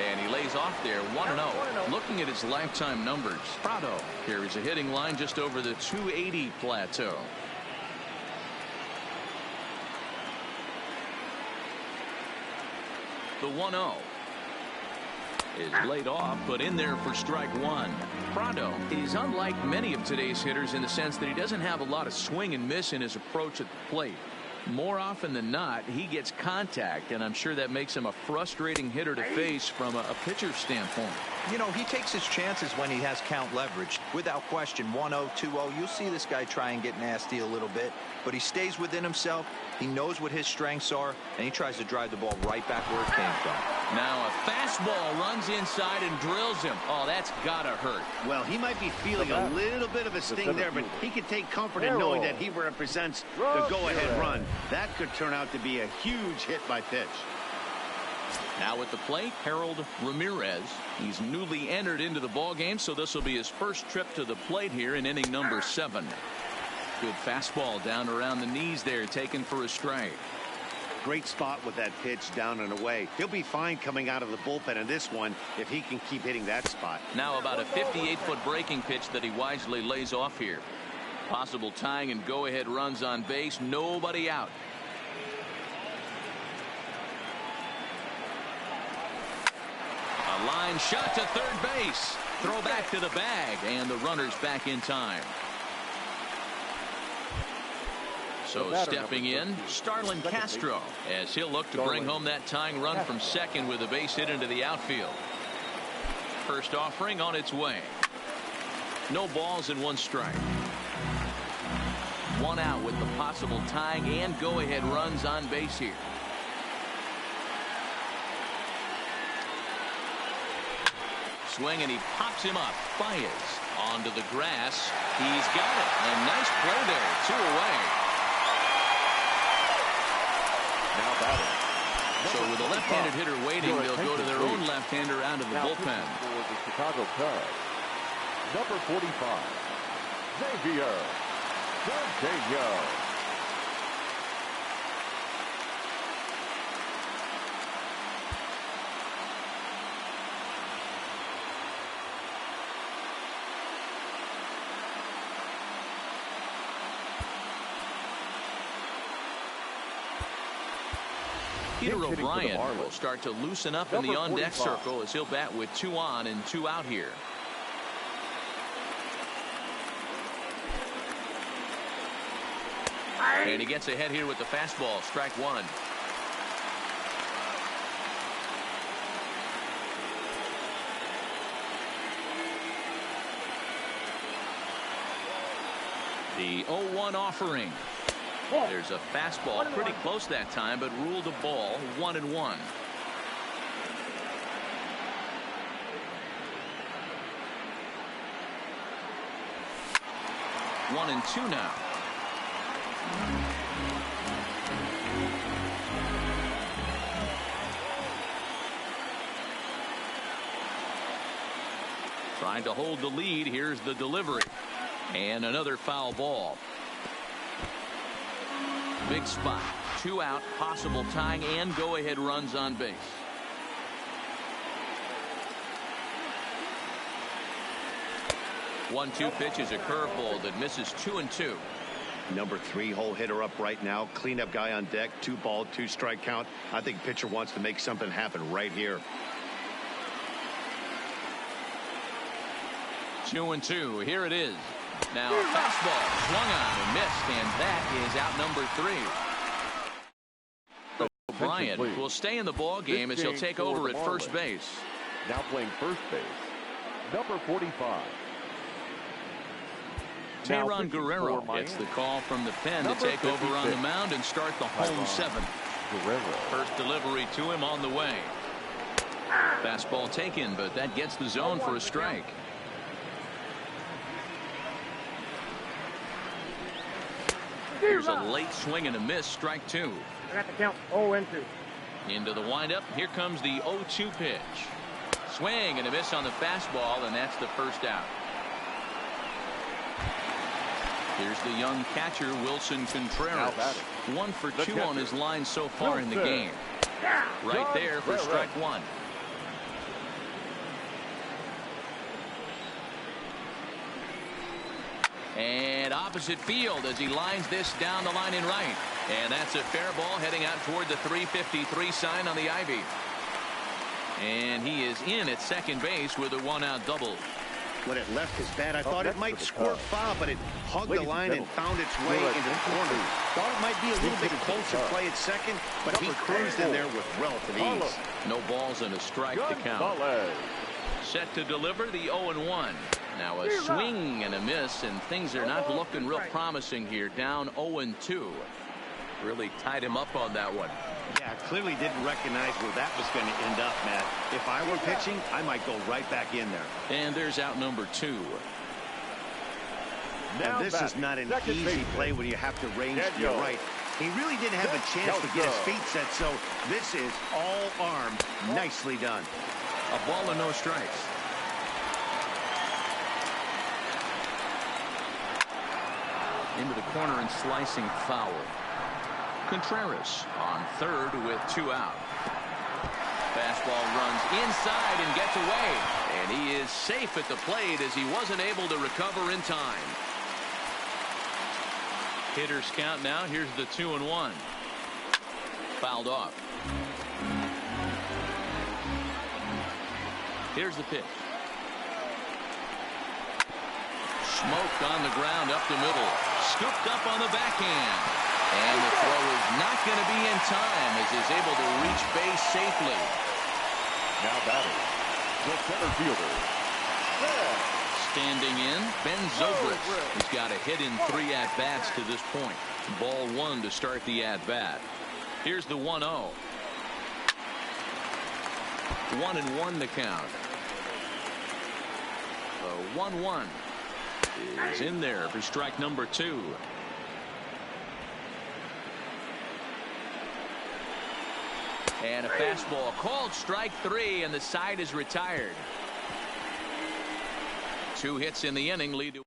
And he lays off there 1-0. Looking at his lifetime numbers, Prado carries a hitting line just over the 280 plateau. The 1-0 is laid off, but in there for strike 1. Prado is unlike many of today's hitters in the sense that he doesn't have a lot of swing and miss in his approach at the plate. More often than not, he gets contact, and I'm sure that makes him a frustrating hitter to face from a pitcher's standpoint. You know, he takes his chances when he has count leverage. Without question, 1-0, 2-0, you'll see this guy try and get nasty a little bit, but he stays within himself. He knows what his strengths are, and he tries to drive the ball right back where it came from. Now a fastball runs inside and drills him. Oh, that's gotta hurt. Well, he might be feeling a little bit of a sting there, but he can take comfort in knowing that he represents the go-ahead run. That could turn out to be a huge hit by pitch. Now at the plate, Harold Ramirez. He's newly entered into the ball game, so this will be his first trip to the plate here in inning number 7. Good fastball down around the knees there, taken for a strike. Great spot with that pitch down and away. He'll be fine coming out of the bullpen in this one if he can keep hitting that spot. Now about a 58-foot breaking pitch that he wisely lays off here. Possible tying and go-ahead runs on base. Nobody out. A line shot to third base. Throw back to the bag, and the runner's back in time. So stepping in, Starlin Castro, as he'll look to bring home that tying run from second with a base hit into the outfield. First offering on its way. No balls and 1 strike. 1 out with the possible tying and go-ahead runs on base here. Swing, and he pops him up. Baez onto the grass. He's got it. And nice play there. 2 away. Now batting. So with a left-handed hitter waiting, they'll go to their own left-hander out of the bullpen. For the Chicago Cubs, number 45, Xavier. Peter O'Brien will start to loosen up in the on-deck circle as he'll bat with 2 on and 2 out here. And he gets ahead here with the fastball. Strike 1. The 0-1 offering. There's a fastball pretty close that time, but ruled a ball. 1-1. One and 2 now. Trying to hold the lead. Here's the delivery. And another foul ball. Big spot. 2 out. Possible tying and go-ahead runs on base. One-two pitch is a curveball that misses 2-2. Number 3 hole hitter up right now. Cleanup guy on deck. 2 ball, 2 strike count. I think pitcher wants to make something happen right here. 2-2. Here it is. Now a fastball swung on and missed, and that is out number 3. Bryant will stay in the ball game as he'll take over at first base. Now playing first base, number 45. Tayron Guerrero gets the call from the pen to take over on the mound and start the home seventh. First delivery to him on the way. Fastball taken, but that gets the zone for a strike. Here's a late swing and a miss, strike two. I got the count 0-2. Into the windup. Here comes the 0-2 pitch. Swing and a miss on the fastball, and that's the first out. Here's the young catcher, Wilson Contreras. 1 for 2 on his line so far in the game. Right there for strike one. And opposite field as he lines this down the line in right. And that's a fair ball heading out toward the 353 sign on the ivy. And he is in at second base with a 1-out double. When it left his bat, I thought it might squirt foul, but it hugged the line and found its way into the corner. Thought it might be a little bit closer play at second, but he cruised in there with relative ease. No balls and a strike to count. Set to deliver the 0-1. Now a swing and a miss, and things are not looking real promising here. Down 0-2. Really tied him up on that one. Yeah, clearly didn't recognize where that was going to end up, Matt. If I were pitching, I might go right back in there. And there's out number 2. And this is not an easy play when you have to range to your right. He really didn't have a chance to get his feet set, so this is all arm. Nicely done. A ball and no strikes. Into the corner and slicing foul. Contreras on third with 2 out. Fastball runs inside and gets away. And he is safe at the plate as he wasn't able to recover in time. Hitters count now. Here's the 2-1. Fouled off. Here's the pitch. Smoked on the ground up the middle. Scooped up on the backhand. And the throw is not going to be in time as he's able to reach base safely. Now batting, the center fielder. Standing in, Ben Zobrist. He's got a hit in 3 at-bats to this point. Ball 1 to start the at-bat. Here's the 1-0. 1-1 to count. The 1-1 is in there for strike number 2. And a fastball called strike 3, and the side is retired. 2 hits in the inning lead to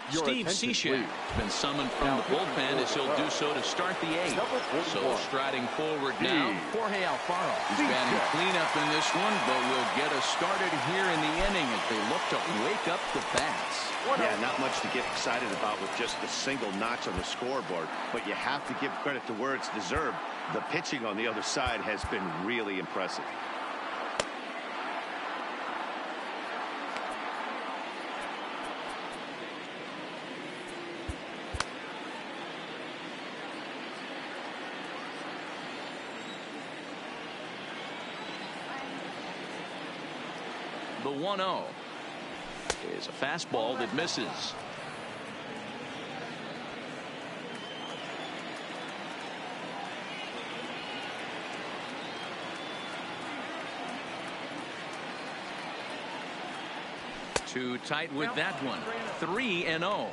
Steve Cishek been summoned from the bullpen as he'll do so to start the 8th. So striding forward now, Jorge Alfaro. He's batting cleanup in this one, but will get us started here in the inning as they look to wake up the bats. Yeah, not much to get excited about with just a single notch on the scoreboard, but you have to give credit to where it's deserved. The pitching on the other side has been really impressive. The 1-0 is a fastball that misses. Too tight with that one. 3-0.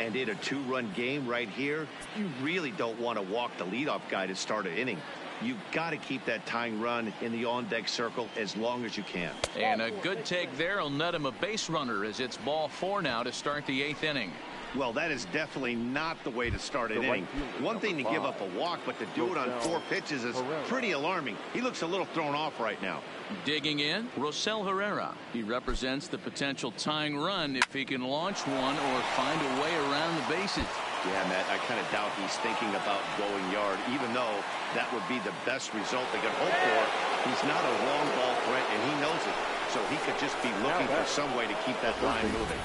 And in a 2-run game right here, you really don't want to walk the leadoff guy to start an inning. You've got to keep that tying run in the on-deck circle as long as you can. And a good take there will net him a base runner as it's ball 4 now to start the 8th inning. Well, that is definitely not the way to start an inning. One thing to give up a walk, but to do it on 4 pitches is pretty alarming. He looks a little thrown off right now. Digging in, Rosell Herrera. He represents the potential tying run if he can launch one or find a way around the bases. Yeah, Matt, I kind of doubt he's thinking about going yard, even though that would be the best result they could hope for. He's not a long ball threat, and he knows it. So he could just be looking for some way to keep that line moving.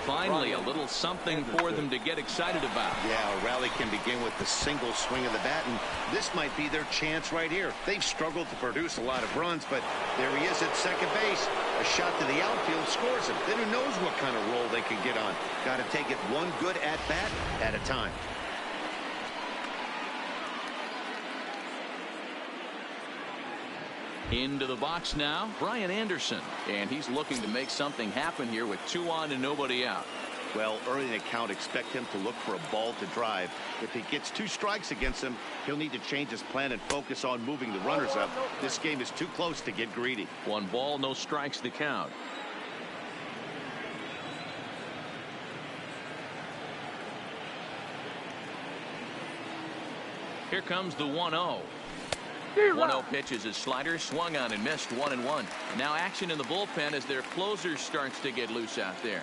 Finally, a little something for them to get excited about. Yeah, a rally can begin with the single swing of the bat, and this might be their chance right here. They've struggled to produce a lot of runs, but there he is at second base. A shot to the outfield scores him. Then who knows what kind of roll they can get on. Got to take it one good at-bat at a time. Into the box now, Brian Anderson. And he's looking to make something happen here with 2 on and nobody out. Well, early in the count, expect him to look for a ball to drive. If he gets 2 strikes against him, he'll need to change his plan and focus on moving the runners up. This game is too close to get greedy. 1 ball, no strikes to count. Here comes the 1-0. 1-0 pitch is his slider, swung on and missed, 1-1. Now action in the bullpen as their closer starts to get loose out there.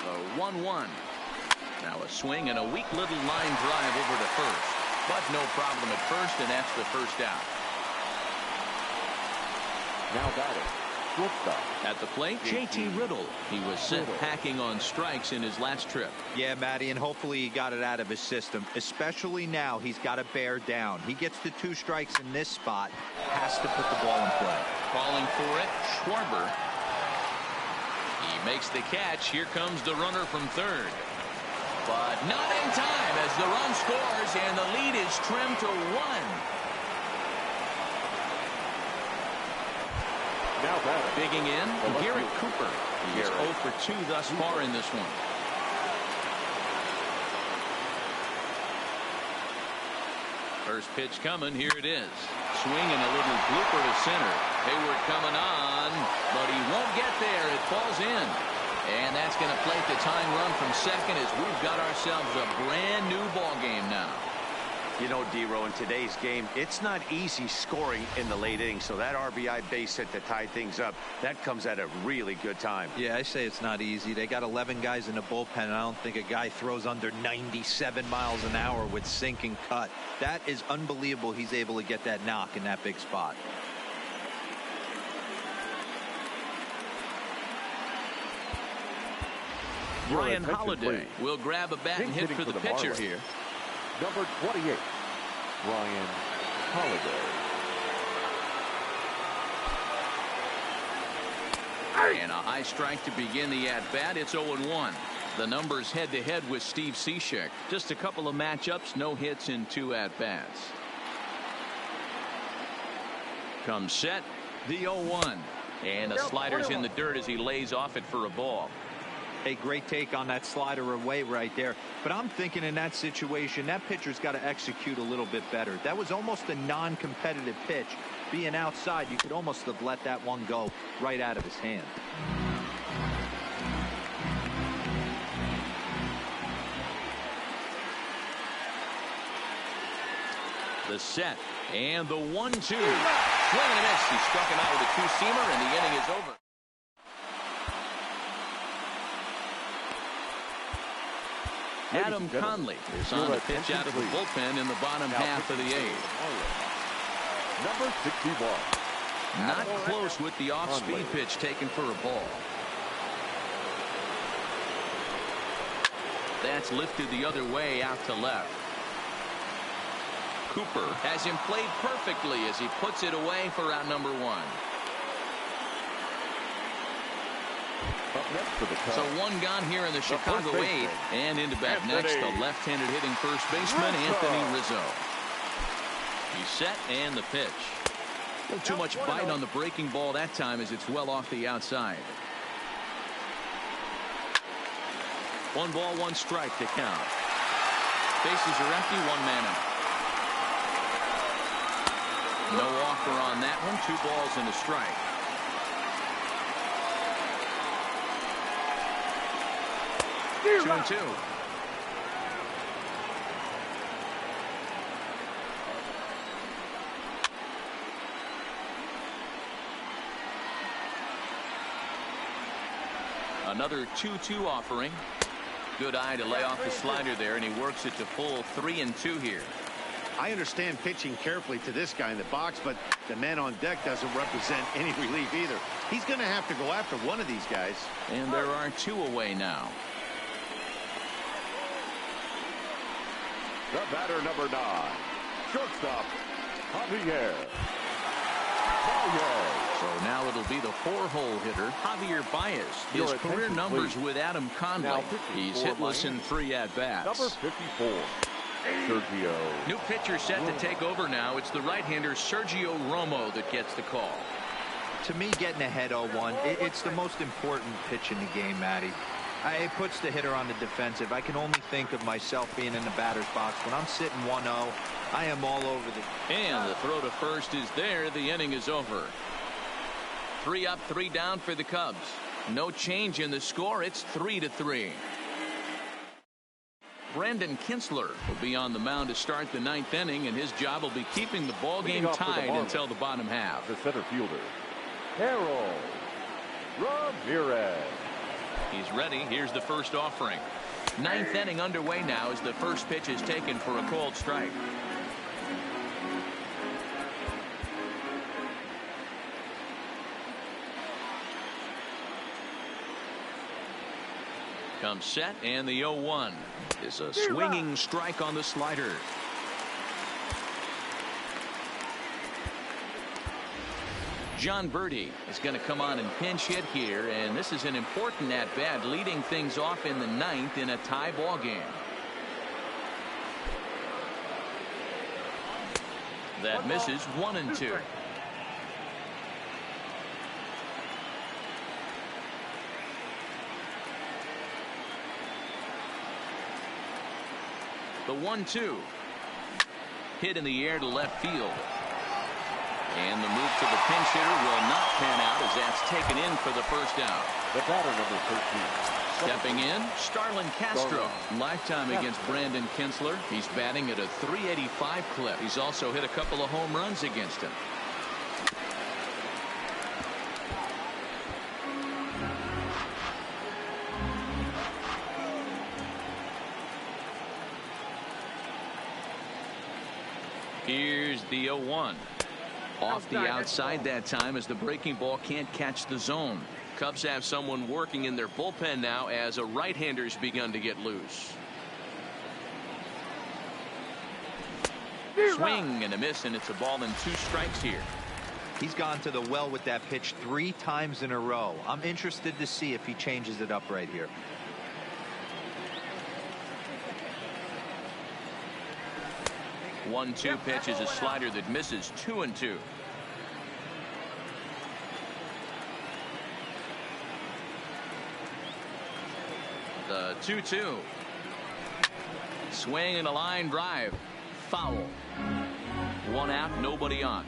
The 1-1. Now a swing and a weak little line drive over to first. But no problem at first, and that's the first out. Now batting, shortstop. At the plate, JT Riddle. He was sent packing on strikes in his last trip. Yeah, Matty, and hopefully he got it out of his system. Especially now, he's got to bear down. He gets the 2 strikes in this spot, has to put the ball in play. Calling for it, Schwarber. He makes the catch. Here comes the runner from third. But not in time as the run scores, and the lead is trimmed to 1. Now batting. Digging in, Garrett Cooper. He is 0 for 2 thus far in this one. First pitch coming. Here it is. Swinging a little blooper to center. Hayward coming on, but he won't get there. It falls in. And that's going to plate the tying run from second as we've got ourselves a brand new ball game now. You know, D-Row, in today's game, it's not easy scoring in the late innings, so that RBI base hit to tie things up, that comes at a really good time. Yeah, I say it's not easy. They got 11 guys in the bullpen, and I don't think a guy throws under 97 miles an hour with sink and cut. That is unbelievable he's able to get that knock in that big spot. Ryan Holiday will grab a bat and hit for the pitcher Marlins. here. Number 28, Ryan Holiday. And a high strike to begin the at-bat. It's 0-1. The numbers head-to-head with Steve Cishek. Just a couple of matchups, no hits in 2 at-bats. Comes set, the 0-1. And the slider's in the dirt as he lays off it for a ball. A great take on that slider away right there. But I'm thinking in that situation, that pitcher's got to execute a little bit better. That was almost a non-competitive pitch. Being outside, you could almost have let that one go right out of his hand. The set and the 1-2. Swing and a miss. He struck him out with a 2-seamer, and the inning is over. Adam Conley is on the pitch out of the bullpen in the bottom half of the 8th. Number 61. Not close with the off-speed pitch taken for a ball. That's lifted the other way out to left. Cooper has him played perfectly as he puts it away for out number 1. So 1 gone here in the Chicago 8th, and into bat next, the left-handed hitting first baseman Anthony Rizzo. He's set and the pitch. A little too much bite on the breaking ball that time as it's well off the outside. 1 ball, 1 strike to count. Bases are empty, 1 man out. No offer on that one. 2 balls and a strike. 2-2. Another 2-2 offering. Good eye to lay off the slider there, and he works it to full 3-2 here. I understand pitching carefully to this guy in the box, but the man on deck doesn't represent any relief either. He's going to have to go after one of these guys. And there are 2 away now. The batter, number 9, shortstop, Javier. So now it'll be the 4-hole hitter, Javier Baez. His career numbers with Adam Conley. He's hitless in 3 at-bats. Number 54, Sergio. New pitcher set to take over now. It's the right-hander Sergio Romo that gets the call. To me, getting ahead 0-1, it's the most important pitch in the game, Matty. It puts the hitter on the defensive. I can only think of myself being in the batter's box. When I'm sitting 1-0, I am all over the... And the throw to first is there. The inning is over. 3 up, 3 down for the Cubs. No change in the score. It's 3-3. Brandon Kinsler will be on the mound to start the 9th inning, and his job will be keeping the ball game tied until the bottom half. The center fielder, Harold Ramirez. He's ready. Here's the first offering. 9th inning underway now as the first pitch is taken for a called strike. Comes set, and the 0-1 is a swinging strike on the slider. John Birdie is going to come on and pinch hit here, and this is an important at-bat, leading things off in the 9th in a tie ball game. That misses 1-2. The 1-2 hit in the air to left field. And the move to the pinch hitter will not pan out as that's taken in for the first out. The batter, number 13. Stepping in, Starlin Castro. Lifetime against Brandon Kinsler. He's batting at a .385 clip. He's also hit a couple of home runs against him. Here's the 0-1. Off the outside that time as the breaking ball can't catch the zone. Cubs have someone working in their bullpen now as a right-hander's begun to get loose. Swing and a miss, and it's a ball and 2 strikes here. He's gone to the well with that pitch 3 times in a row. I'm interested to see if he changes it up right here. The 1-2 pitch is a slider that misses 2-2. The 2-2. Swing and a line drive. Foul. 1 out, nobody on.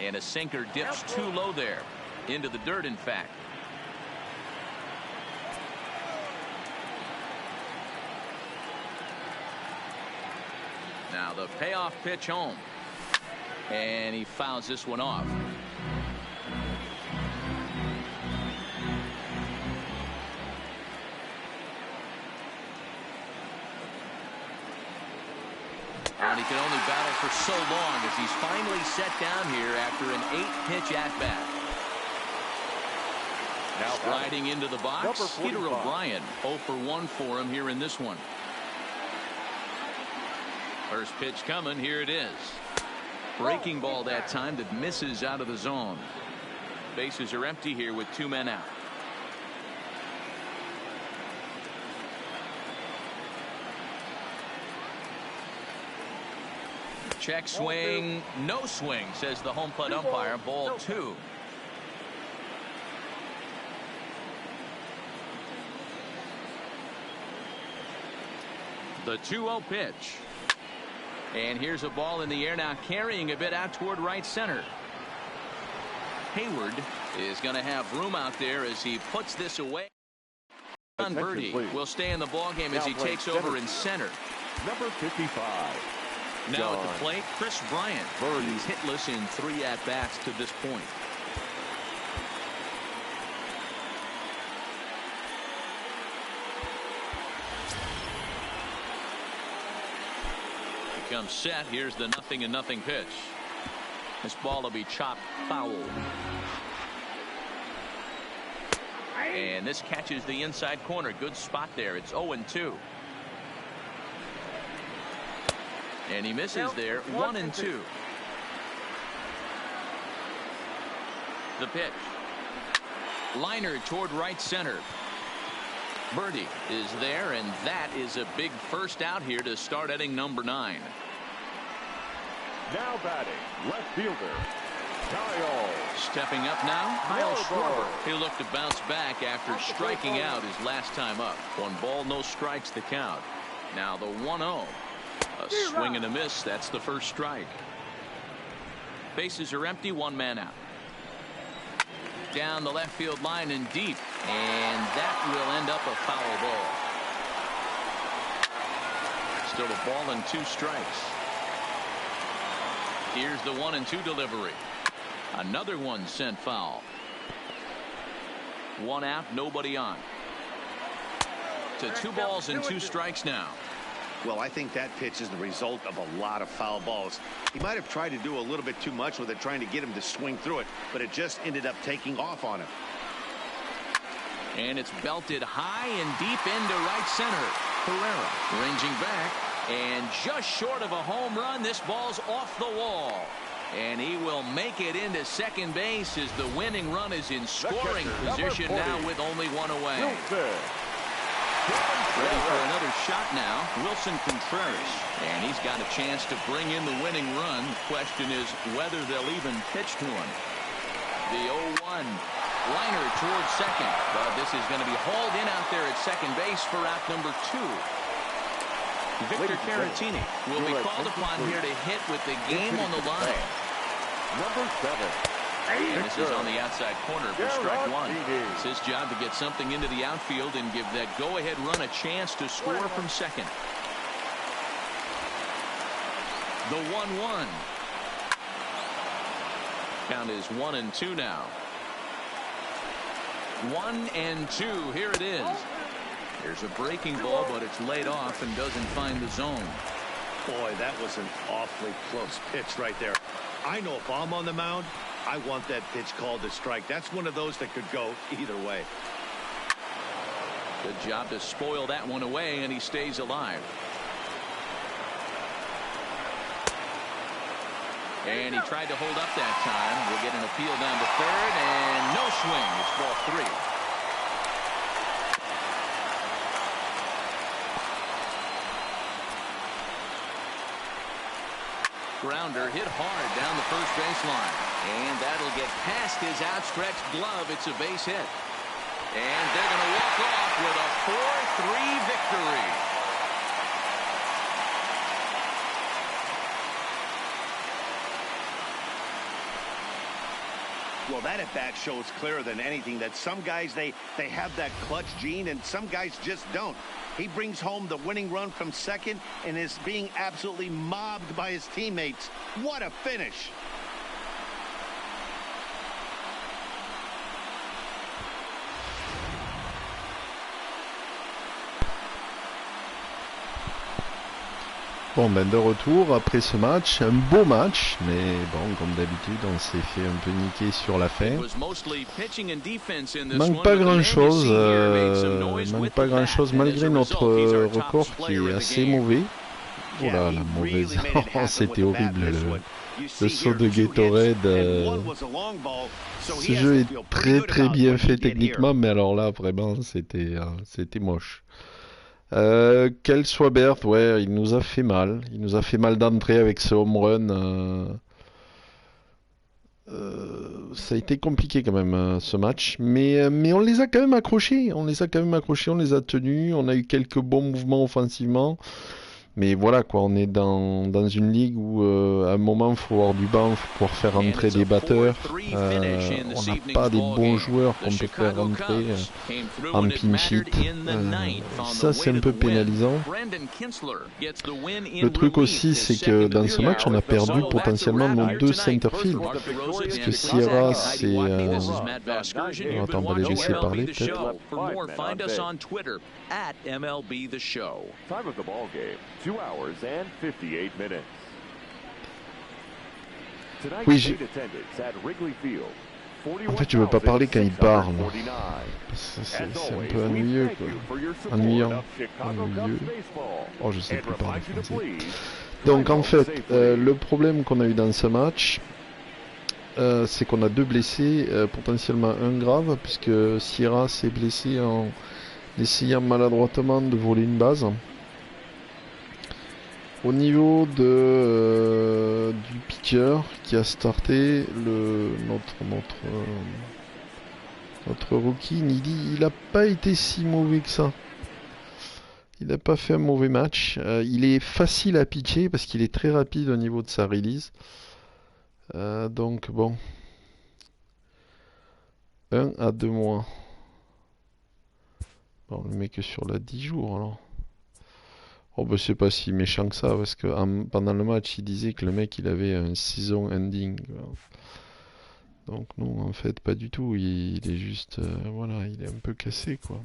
And a sinker dips too low there. Into the dirt, in fact. Now the payoff pitch home. And he fouls this one off. And he can only battle for so long as he's finally set down here after an 8-pitch at-bat. Now sliding into the box, Peter O'Brien. 0 for 1 for him here in this one. First pitch coming. Here it is. Breaking ball that time that misses out of the zone. Bases are empty here with 2 men out. Check swing. No swing, says the home plate umpire. Ball 2. The 2-0 pitch. And here's a ball in the air now, carrying a bit out toward right center. Hayward is going to have room out there as he puts this away. John Birdie will stay in the ballgame as he takes over in center. Number 55. Now at the plate, Chris Bryant. He's hitless in 3 at-bats to this point. Comes set. Here's the 0-0 pitch. This ball will be chopped foul. And And this catches the inside corner. Good spot there. It's 0-2. And he misses there. 1-2. The pitch. Liner toward right center. Birdie is there, and that is a big first out here to start inning number 9. Now batting, left fielder, Kyle. Stepping up now, Kyle Schwarber. He'll look to bounce back after striking out his last time up. 1 ball, no strikes the count. Now the 1-0. A swing and a miss. That's the first strike. Bases are empty. 1 man out. Down the left field line and deep, and that will end up a foul ball. Still a ball and 2 strikes. Here's the 1-2 delivery. Another one sent foul. 1 out, nobody on. To 2 balls and 2 strikes now. Well, I think that pitch is the result of a lot of foul balls. He might have tried to do a little bit too much with it, trying to get him to swing through it, but it just ended up taking off on him. And it's belted high and deep into right center. Herrera ranging back, and just short of a home run. This ball's off the wall. And he will make it into second base as the winning run is in scoring position now with only 1 away. Ready for another shot now, Wilson Contreras. And he's got a chance to bring in the winning run. The question is whether they'll even pitch to him. The 0-1. Liner towards second. But this is going to be hauled in out there at second base for out number 2. Victor Caratini will be called upon here to hit with the game on the line. Number 7. And this is on the outside corner for strike 1. It's his job to get something into the outfield and give that go-ahead run a chance to score from second. The 1-1. Count is 1-2 now. 1-2. Here it is. There's a breaking ball, but it's laid off and doesn't find the zone. Boy, that was an awfully close pitch right there. I know if I'm on the mound, I want that pitch called a strike. That's one of those that could go either way. Good job to spoil that one away, and he stays alive. And he tried to hold up that time. We'll get an appeal down to third, and no swing. It's ball 3. Grounder hit hard down the first baseline. And that'll get past his outstretched glove. It's a base hit. And they're going to walk off with a 4-3 victory. Well, that at bat shows clearer than anything that some guys, they have that clutch gene and some guys just don't. He brings home the winning run from second and is being absolutely mobbed by his teammates. What a finish. Bon, ben de retour après ce match, un beau match, mais bon, comme d'habitude, on s'est fait un peu niquer sur la fin. Manque pas grand-chose, malgré notre record qui est assez mauvais. Oh là, la mauvaise, c'était horrible, le saut de Gatorade. Ce jeu est très bien fait techniquement, mais alors là, vraiment, c'était moche. Quel Swabert, ouais, il nous a fait mal. Il nous a fait mal d'entrée avec ce home run. Ça a été compliqué quand même ce match. Mais on les a quand même accrochés. On les a tenus. On a eu quelques bons mouvements offensivement. Mais voilà quoi, on est dans une ligue où à un moment il faut avoir du banc, il faut pouvoir faire rentrer des batteurs. On n'a pas des bons joueurs qu'on peut faire rentrer en pinch hit. Ça c'est un peu pénalisant. Le truc aussi c'est que dans ce match on a perdu potentiellement nos 2 centerfield. Parce que Sierra c'est... Attends, on va les laisser parler peut-être. MLB The Show. Time of the ball game, 2 hours and 58 minutes. Tonight's state attendance at Wrigley Field, En fait, je veux pas parler quand il parle. C'est un peu ennuyeux, quoi. Ennuyant. Ennuyeux. Oh, je sais plus parler français. Donc, en fait, le problème qu'on a eu dans ce match, c'est qu'on a 2 blessés, potentiellement un grave, puisque Sierra s'est blessé en essayant maladroitement de voler une base. Au niveau du pitcher qui a starté, notre rookie Nidi, il n'a pas été si mauvais que ça. Il n'a pas fait un mauvais match. Il est facile à pitcher parce qu'il est très rapide au niveau de sa release. Donc bon. 1 à 2 mois. Bon, le mec est sur la 10 jours alors. Oh bah c'est pas si méchant que ça parce que pendant le match il disait que le mec il avait un season ending. Donc non en fait pas du tout, il est juste voilà, il est un peu cassé quoi.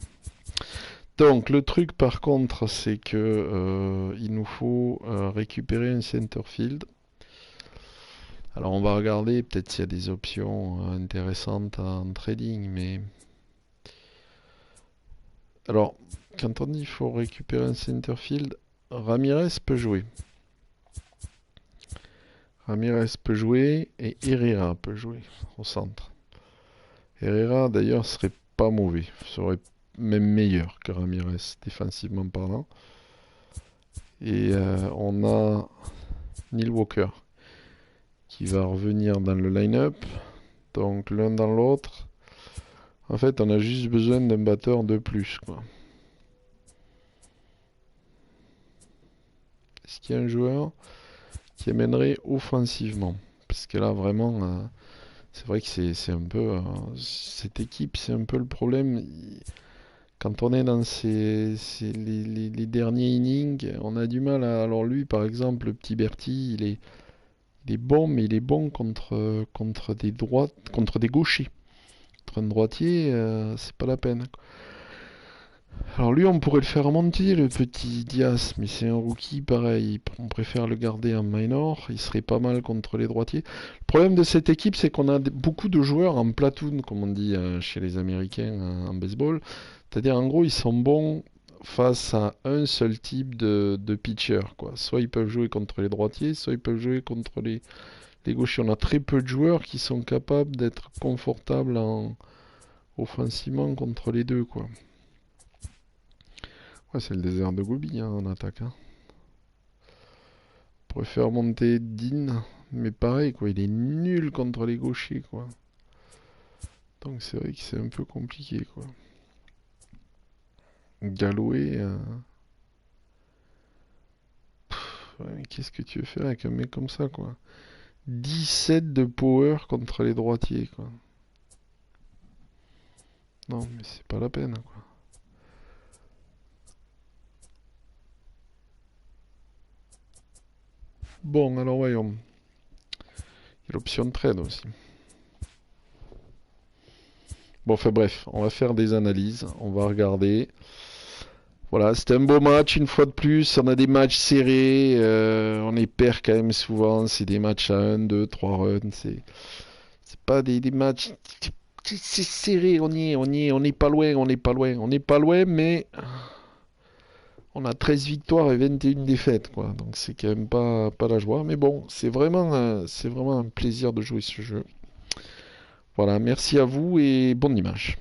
Donc le truc par contre c'est que il nous faut récupérer un center field. Alors on va regarder peut-être s'il y a des options intéressantes en trading, mais alors quand on dit qu'il faut récupérer un center field, Ramirez peut jouer. Ramirez peut jouer et Herrera peut jouer au centre. Herrera d'ailleurs serait pas mauvais, serait même meilleur que Ramirez défensivement parlant. Et on a Neil Walker qui va revenir dans le line-up. Donc l'un dans l'autre. En fait on a juste besoin d'un batteur de plus quoi. Est-ce qu'il y a un joueur qui amènerait offensivement? Parce que là vraiment c'est vrai que c'est un peu cette équipe, c'est un peu le problème. Quand on est dans les derniers innings, on a du mal à... Alors lui par exemple, le petit Bertie, il est bon, mais il est bon contre des droites, contre des gauchers. Contre un droitier, c'est pas la peine. Alors lui, on pourrait le faire monter, le petit Diaz, mais c'est un rookie, pareil. On préfère le garder en minor. Il serait pas mal contre les droitiers. Le problème de cette équipe, c'est qu'on a beaucoup de joueurs en platoon, comme on dit chez les Américains en baseball. C'est-à-dire, en gros, ils sont bons face à un seul type de pitcher, quoi. Soit ils peuvent jouer contre les droitiers, soit ils peuvent jouer contre les gauchers. On a très peu de joueurs qui sont capables d'être confortables offensivement contre les deux, quoi. Ouais, c'est le désert de Gobi hein, en attaque. Hein. On pourrait faire monter Dean, mais pareil, quoi, il est nul contre les gauchers, quoi. Donc c'est vrai que c'est un peu compliqué, quoi. Galloway. Ouais, mais qu'est-ce que tu veux faire avec un mec comme ça, quoi? 17 de power contre les droitiers, quoi. Non, mais c'est pas la peine, quoi. Bon, alors voyons. Il y a l'option de trade aussi. Bon, enfin bref, on va faire des analyses, on va regarder. Voilà, c'était un beau match une fois de plus. On a des matchs serrés, on les perd quand même souvent. C'est des matchs à 1, 2, 3 runs. C'est pas des matchs. C'est serré, on est pas loin, on n'est pas loin, mais on a 13 victoires et 21 défaites, quoi. Donc c'est quand même pas la joie. Mais bon, c'est vraiment un plaisir de jouer ce jeu. Voilà, merci à vous et bon dimanche.